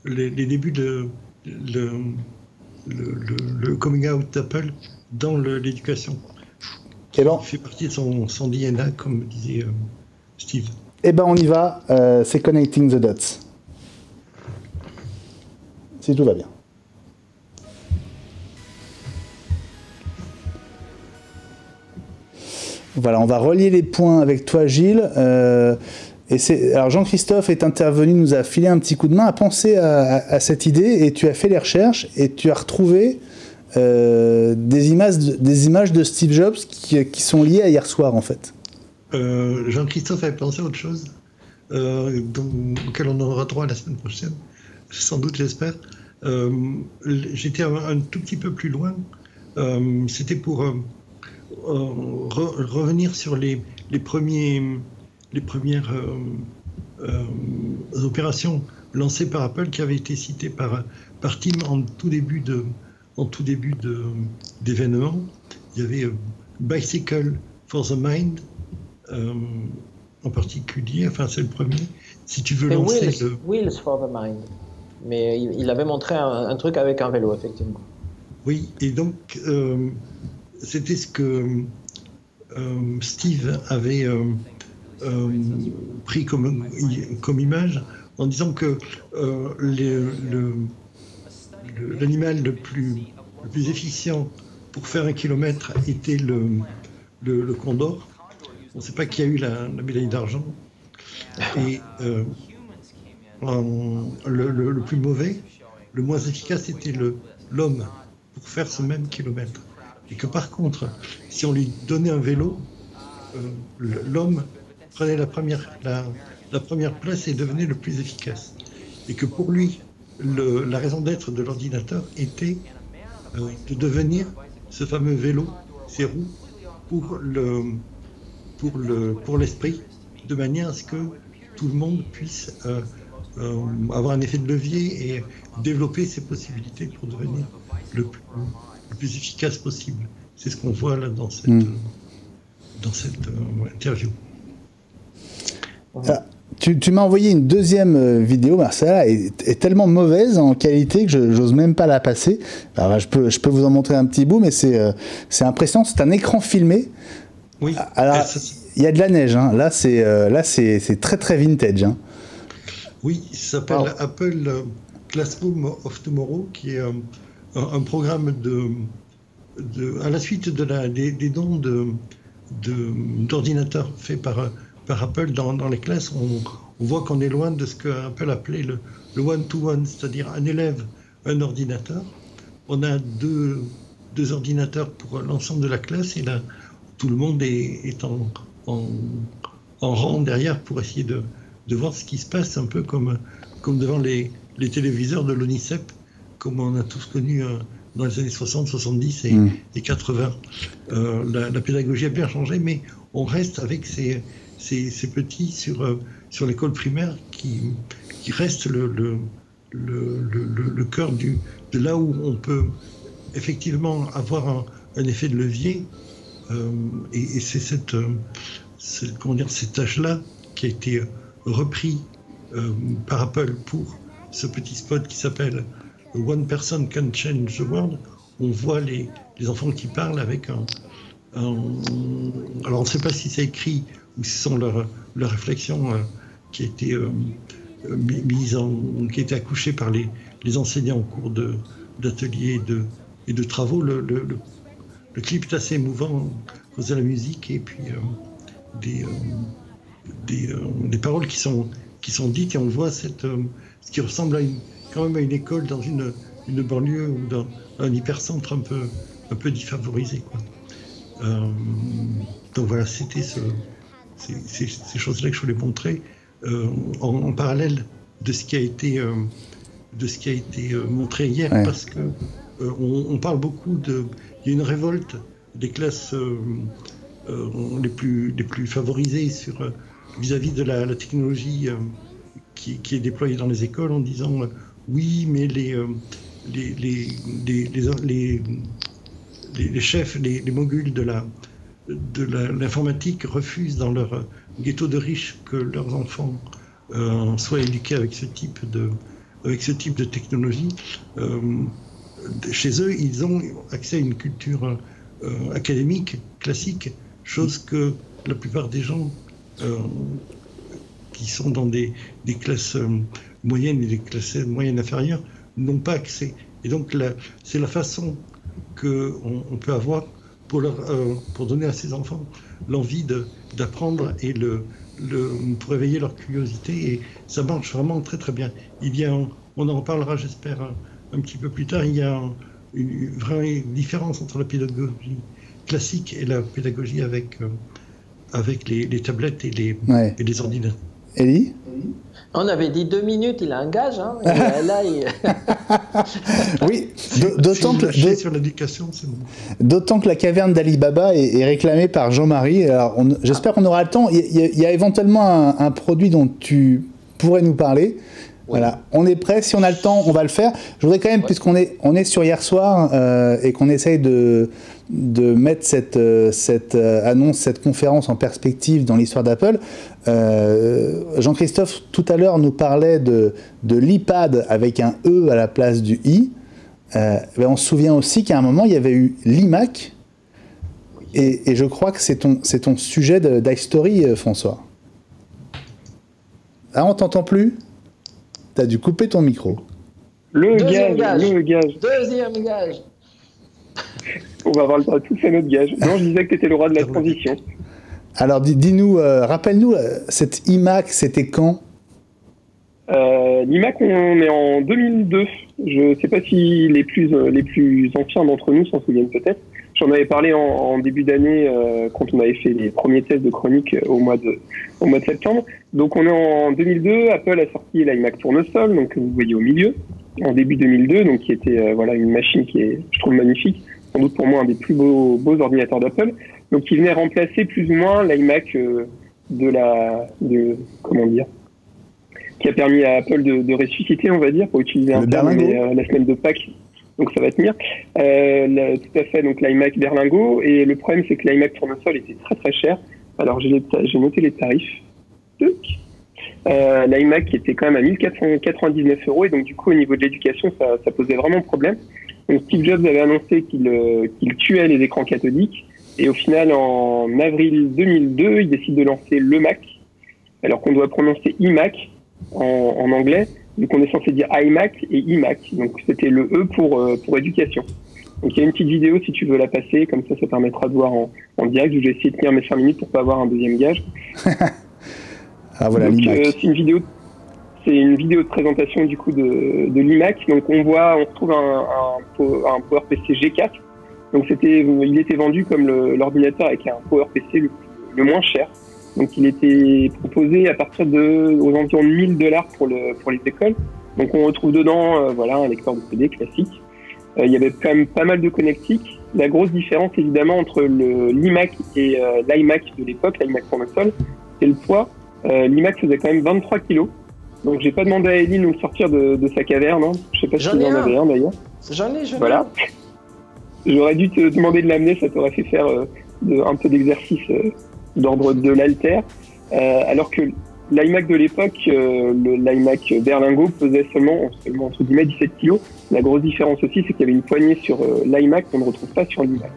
les débuts de le coming out d'Apple dans l'éducation. Il fait partie de son DNA, comme disait Steve. Eh ben on y va, c'est Connecting the Dots. Si tout va bien. Voilà, on va relier les points avec toi, Gilles. Alors Jean-Christophe est intervenu, nous a filé un petit coup de main, a pensé à cette idée, et tu as fait les recherches et tu as retrouvé des images de Steve Jobs qui sont liées à hier soir, en fait. Jean-Christophe avait pensé à autre chose, auquel on aura droit la semaine prochaine, sans doute, j'espère. J'étais un tout petit peu plus loin. C'était pour revenir sur les premières opérations lancées par Apple, qui avaient été citées par Tim en tout début d'événement. Il y avait Bicycle for the Mind en particulier, enfin c'est le premier. Si tu veux lancer Wheels for the Mind. Mais il avait montré un truc avec un vélo, effectivement. Oui, et donc c'était ce que Steve avait pris comme image, en disant que l'animal le plus efficient pour faire 1 kilomètre était le condor. On ne sait pas qui a eu la médaille d'argent. Et le plus mauvais, le moins efficace, était l'homme pour faire ce même kilomètre. Et que par contre, si on lui donnait un vélo, l'homme prenait la première place et devenait le plus efficace. Et que pour lui, la raison d'être de l'ordinateur était de devenir ce fameux vélo, ces roues, pour l'esprit, de manière à ce que tout le monde puisse avoir un effet de levier et développer ses possibilités pour devenir le plus efficace possible. C'est ce qu'on voit là dans cette interview. Tu m'as envoyé une deuxième vidéo, celle-là est tellement mauvaise en qualité que j'ose même pas la passer. Alors, je peux vous en montrer un petit bout, mais c'est impressionnant. C'est un écran filmé. Oui. Alors, il y a de la neige. Hein. Là, c'est très très vintage. Hein. Oui, ça s'appelle Apple Classroom of Tomorrow, qui est un programme à la suite des dons d'ordinateurs faits par Apple dans les classes. On voit qu'on est loin de ce qu'Apple appelait le one-to-one, c'est-à-dire un élève, un ordinateur. On a deux ordinateurs pour l'ensemble de la classe, et là, tout le monde est en rang derrière pour essayer de voir ce qui se passe, un peu comme devant les téléviseurs de l'ONICEP, comme on a tous connu dans les années 60, 70 et 80. La pédagogie a bien changé, mais on reste avec ces petits sur l'école primaire qui reste le cœur de là où on peut effectivement avoir un effet de levier, et c'est cet âge-là qui a été repris par Apple pour ce petit spot qui s'appelle One Person Can Change the World. On voit les enfants qui parlent avec alors on ne sait pas si c'est écrit ou si ce sont leurs réflexions qui a été qui a été accouchées par les enseignants au cours d'ateliers et de travaux. Le clip est assez émouvant à cause de la musique et puis des paroles qui sont dites, et on voit ce qui ressemble quand même à une école dans une banlieue ou dans un hypercentre un peu défavorisé, quoi. Donc voilà, c'était ces choses-là que je voulais montrer en parallèle de ce qui a été montré hier, parce que on parle beaucoup il y a une révolte des classes les plus favorisées vis-à-vis de la technologie qui est déployée dans les écoles, en disant oui, mais les chefs, les moguls de l'informatique refusent dans leur ghetto de riches que leurs enfants soient éduqués avec ce type de technologie. Chez eux, ils ont accès à une culture académique classique, chose que la plupart des gens qui sont dans des classes moyennes et des classes moyennes inférieures n'ont pas accès. Et donc c'est la façon qu'on peut avoir pour donner à ces enfants l'envie d'apprendre et pour éveiller leur curiosité, et ça marche vraiment très très bien. On en reparlera, j'espère, un petit peu plus tard. Il y a une vraie différence entre la pédagogie classique et la pédagogie avec les tablettes et les ordinateurs. Elie ? On avait dit 2 minutes, il a un gage, hein. Et là, oui, d'autant que sur l'éducation, c'est bon. D'autant que la caverne d'Ali Baba est réclamée par Jean-Marie. Alors, j'espère qu'on aura le temps. Il y a éventuellement un produit dont tu pourrais nous parler. Oui. Voilà, on est prêt. Si on a le temps, on va le faire. Je voudrais quand même, puisqu'on est sur hier soir et qu'on essaye de mettre cette annonce, cette conférence en perspective dans l'histoire d'Apple. Jean-Christophe, tout à l'heure, nous parlait de l'iPad avec un E à la place du I. On se souvient aussi qu'à un moment, il y avait eu l'iMac. Et je crois que c'est ton sujet d'iStory, François. Ah, on t'entend plus ? T'as dû couper ton micro. Deuxième gage. On va avoir le droit de tout faire notre gage. Non, je disais que tu étais le roi de la transition. Alors, dis-nous, rappelle-nous, cette iMac, c'était quand ? L'iMac, on est en 2002. Je ne sais pas si les plus anciens d'entre nous s'en souviennent peut-être. J'en avais parlé en début d'année quand on avait fait les premiers tests de chronique au mois de septembre. Donc on est en 2002. Apple a sorti l'iMac Tournesol, donc que vous voyez au milieu, en début 2002, donc qui était une machine qui est, je trouve, magnifique, sans doute pour moi un des plus beaux ordinateurs d'Apple. Donc qui venait qui qui a permis à Apple de ressusciter, on va dire, pour utiliser un terme, la semaine de Pâques. Donc ça va tenir. Tout à fait, donc l'iMac berlingot. Et le problème, c'est que l'iMac tournesol était très très cher. Alors j'ai noté les tarifs. L'iMac qui était quand même à 1499 €. Et donc du coup, au niveau de l'éducation, ça posait vraiment problème. Donc Steve Jobs avait annoncé qu'il tuait les écrans cathodiques. Et au final, en avril 2002, il décide de lancer le Mac. Alors qu'on doit prononcer iMac en anglais. Donc on est censé dire iMac et iMac. Donc c'était le E pour éducation. Donc il y a une petite vidéo si tu veux la passer, comme ça permettra de voir en direct. J'ai essayé de tenir mes 5 minutes pour pas avoir un deuxième gage. Ah voilà, donc, l'iMac. C'est une vidéo de présentation du coup de l'iMac. Donc on retrouve un PowerPC G4. Donc il était vendu comme l'ordinateur avec un PowerPC le moins cher. Donc il était proposé à partir aux environs de $1000 pour les écoles. Donc on retrouve dedans un lecteur de CD classique. Il y avait quand même pas mal de connectiques. La grosse différence évidemment entre l'iMac et l'iMac de l'époque, l'iMac tournesol, c'est le poids. L'iMac faisait quand même 23 kilos. Donc j'ai pas demandé à Ellie de nous sortir de sa caverne. Hein. Je sais pas si tu en avais un d'ailleurs. J'en ai. Voilà. J'aurais dû te demander de l'amener, ça t'aurait fait faire un peu d'exercice d'ordre de l'haltère. Alors que l'iMac de l'époque, l'iMac berlingot pesait seulement entre guillemets 17 kg. La grosse différence aussi, c'est qu'il y avait une poignée sur l'iMac qu'on ne retrouve pas sur l'iMac.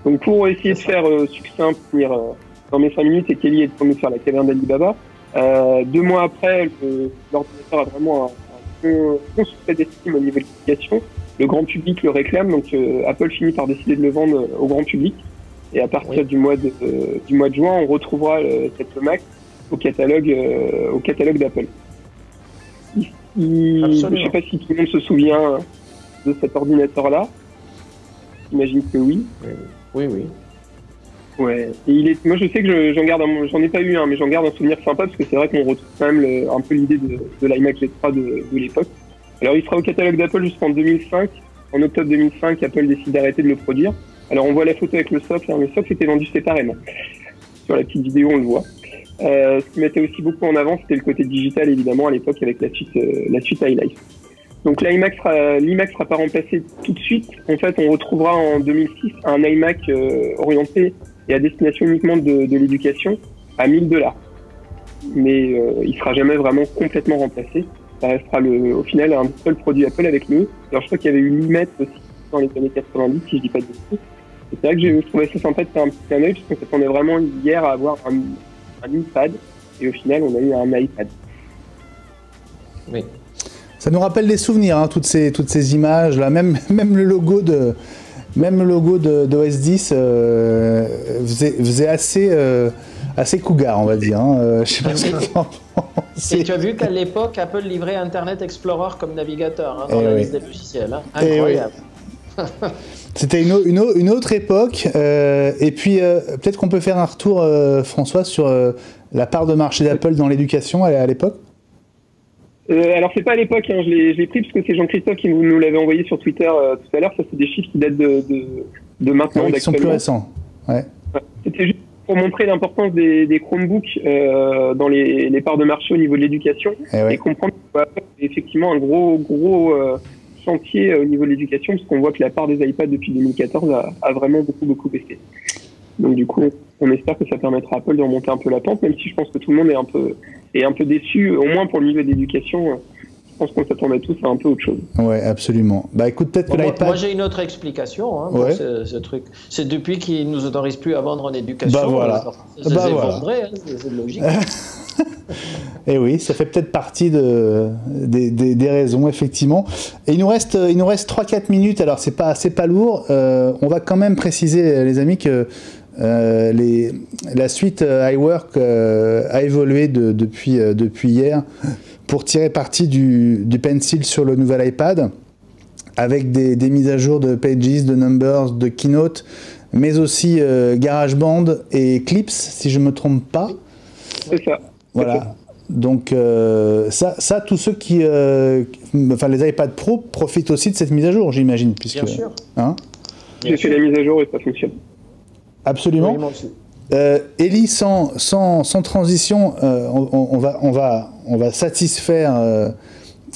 Donc pour essayer de faire succinct, finir dans mes 5 minutes, et Kelly est tourné faire la caverne d'Alibaba. 2 mois après, l'ordinateur a vraiment un bon succès d'estime au niveau de l'application. Le grand public le réclame, donc Apple finit par décider de le vendre au grand public. Et à partir du mois de juin, on retrouvera cette Mac au catalogue d'Apple. Je ne sais pas si tout le monde se souvient de cet ordinateur-là. J'imagine que oui. Oui. Ouais. Et moi, je sais que j'en ai pas eu un, mais j'en garde un souvenir sympa parce que c'est vrai qu'on retrouve quand même un peu l'idée de l'iMac G3 de l'époque. Alors, il sera au catalogue d'Apple jusqu'en 2005. En octobre 2005, Apple décide d'arrêter de le produire. Alors, on voit la photo avec le socle. Le socle était vendu séparément. Sur la petite vidéo, on le voit. Ce qui mettait aussi beaucoup en avant, c'était le côté digital, évidemment, à l'époque, avec la suite iLife. Donc, l'iMac sera pas remplacé tout de suite. En fait, on retrouvera en 2006 un iMac orienté et à destination uniquement de l'éducation à $1000. Mais il sera jamais vraiment complètement remplacé. Ça restera au final un seul produit Apple avec le E. Alors, je crois qu'il y avait eu l'Imet aussi dans les années 90, si je dis pas de bêtises. C'est vrai que je trouvais ça sympa de faire un petit clin d'œil, puisqu'on s'attendait vraiment hier à avoir un iPad, et au final, on a eu un iPad. Oui. Ça nous rappelle des souvenirs, hein, toutes ces images là, même le logo de OS 10 faisait assez cougar, on va dire. Hein. Je sais pas ce que tu en penses. Et tu as vu qu'à l'époque, Apple livrait Internet Explorer comme navigateur dans la liste des logiciels. Hein. Incroyable. C'était une autre époque. Et puis, peut-être qu'on peut faire un retour, François, sur la part de marché d'Apple dans l'éducation à l'époque. Alors, c'est pas à l'époque, hein, je l'ai pris parce que c'est Jean-Christophe qui nous l'avait envoyé sur Twitter tout à l'heure. Ça, c'est des chiffres qui datent de maintenant. Qui sont plus récents. Ouais. C'était juste pour montrer l'importance des Chromebooks dans les parts de marché au niveau de l'éducation et comprendre qu'Apple est effectivement un gros chantier au niveau de l'éducation, parce qu'on voit que la part des iPads depuis 2014 a vraiment beaucoup baissé. Donc du coup, on espère que ça permettra à Apple de remonter un peu la pente, même si je pense que tout le monde est un peu déçu, au moins pour le niveau d'éducation. Je pense qu'on s'attendait tous à un peu autre chose. Ouais, absolument. Bah écoute, peut-être que l'iPad... Moi j'ai une autre explication pour ce truc. C'est depuis qu'ils nous autorisent plus à vendre en éducation. Bah voilà. C'est logique. Et oui, ça fait peut-être partie des raisons, effectivement. Et il nous reste 3-4 minutes, alors c'est pas lourd. On va quand même préciser, les amis, que la suite iWork a évolué depuis hier pour tirer parti du Pencil sur le nouvel iPad, avec des mises à jour de Pages, de Numbers, de Keynote, mais aussi GarageBand et Clips, si je ne me trompe pas. C'est ça. Voilà. Donc ça, tous ceux les iPad Pro profitent aussi de cette mise à jour, j'imagine. Bien sûr. Hein, j'ai fait la mise à jour et ça fonctionne. Absolument. Ellie, sans transition, on satisfaire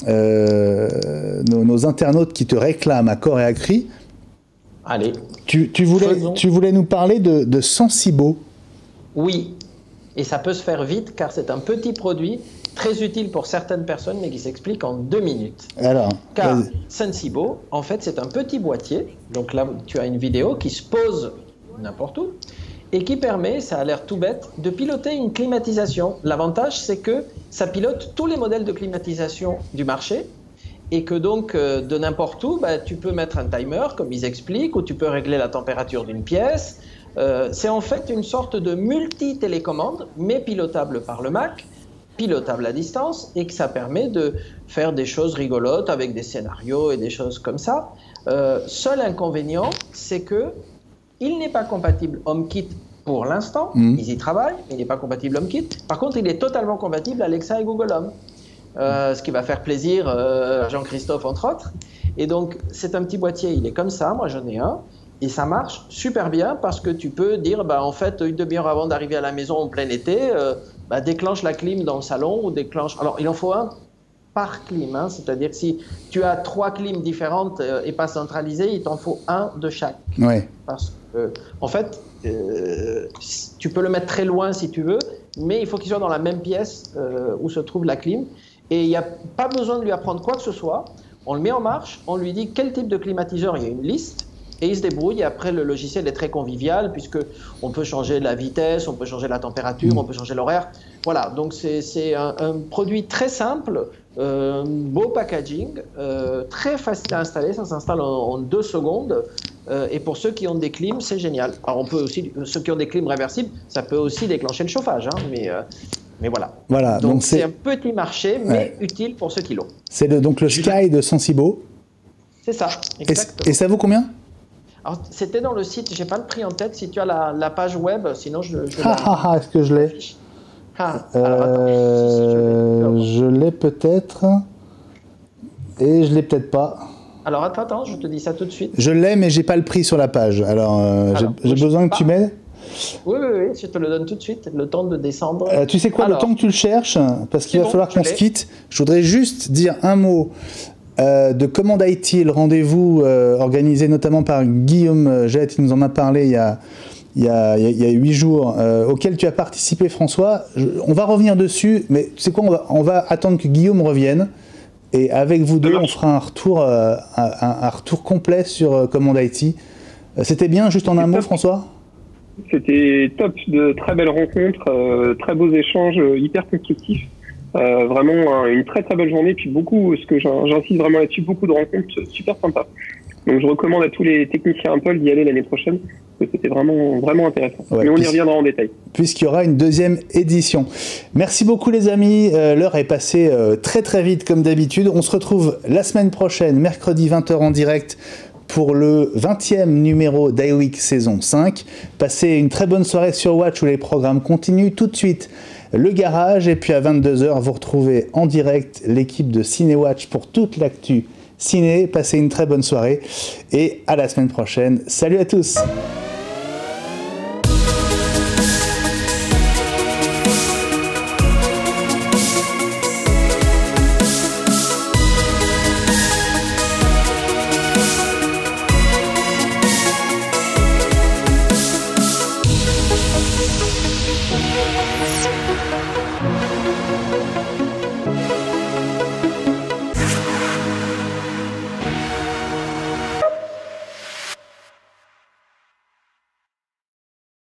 nos internautes qui te réclament à corps et à cri. Allez. Tu voulais nous parler de Sensibo. Oui, et ça peut se faire vite car c'est un petit produit très utile pour certaines personnes mais qui s'explique en 2 minutes. Alors, car Sensibo, en fait, c'est un petit boîtier. Donc là, tu as une vidéo qui se pose n'importe où et qui permet, ça a l'air tout bête, de piloter une climatisation. L'avantage, c'est que ça pilote tous les modèles de climatisation du marché et que donc, de n'importe où, tu peux mettre un timer, comme ils expliquent, ou tu peux régler la température d'une pièce. C'est en fait une sorte de multi-télécommande, mais pilotable par le Mac, pilotable à distance, et que ça permet de faire des choses rigolotes avec des scénarios et des choses comme ça. Seul inconvénient, c'est que il n'est pas compatible HomeKit pour l'instant. Ils y travaillent, il n'est pas compatible HomeKit. Par contre, il est totalement compatible Alexa et Google Home. Ce qui va faire plaisir à Jean-Christophe, entre autres. Et donc, c'est un petit boîtier, il est comme ça, moi j'en ai un, et ça marche super bien parce que tu peux dire, en fait, une demi-heure avant d'arriver à la maison en plein été, déclenche la clim dans le salon ou déclenche... Alors, il en faut un par clim, hein, c'est-à-dire que si tu as 3 clims différentes et pas centralisées, il t'en faut un de chaque. Ouais. Parce que, en fait, tu peux le mettre très loin si tu veux, mais il faut qu'il soit dans la même pièce où se trouve la clim. Et il n'y a pas besoin de lui apprendre quoi que ce soit. On le met en marche, on lui dit quel type de climatiseur, il y a une liste, et il se débrouille. Et après, le logiciel est très convivial, puisqu'on peut changer la vitesse, on peut changer la température, on peut changer l'horaire. Voilà, donc c'est un produit très simple, beau packaging, très facile à installer, ça s'installe en 2 secondes. Et pour ceux qui ont des clims, c'est génial. Alors on peut aussi, ceux qui ont des clims réversibles, ça peut aussi déclencher le chauffage, hein, mais voilà. Voilà, donc c'est un petit marché, mais utile pour ceux qui l'ont. C'est donc le Sky de Sensibo. C'est ça, exactement. Et ça vaut combien? Alors, c'était dans le site, j'ai pas le prix en tête, si tu as la page web, sinon je est-ce que je l'ai? Je l'ai peut-être, et je l'ai peut-être pas. Alors attends, je te dis ça tout de suite. Je l'ai, mais j'ai pas le prix sur la page. Alors, j'ai besoin que tu m'aides. Oui, je te le donne tout de suite, le temps de descendre. Tu sais quoi, le temps que tu le cherches, parce qu'il va falloir qu'on se quitte, je voudrais juste dire un mot de Command IT, le rendez-vous organisé notamment par Guillaume Jette, il nous en a parlé il y a 8 jours, auquel tu as participé, François. On va revenir dessus, mais tu sais quoi, on va attendre que Guillaume revienne, et avec vous deux, on fera un retour complet sur Command IT. C'était bien, juste en un mot, François? C'était top, de très belles rencontres, très beaux échanges, hyper constructifs. Vraiment une très très belle journée, puis ce que j'insiste vraiment là-dessus, beaucoup de rencontres super sympas. Donc je recommande à tous les techniciens Apple d'y aller l'année prochaine, parce que c'était vraiment, vraiment intéressant. Ouais, mais on y reviendra en détail. Puisqu'il y aura une 2e édition. Merci beaucoup les amis, l'heure est passée très très vite comme d'habitude. On se retrouve la semaine prochaine, mercredi 20h en direct, pour le 20e numéro d'iWeek saison 5. Passez une très bonne soirée sur Watch où les programmes continuent. Tout de suite, le garage. Et puis à 22h, vous retrouvez en direct l'équipe de CinéWatch pour toute l'actu ciné. Passez une très bonne soirée et à la semaine prochaine. Salut à tous!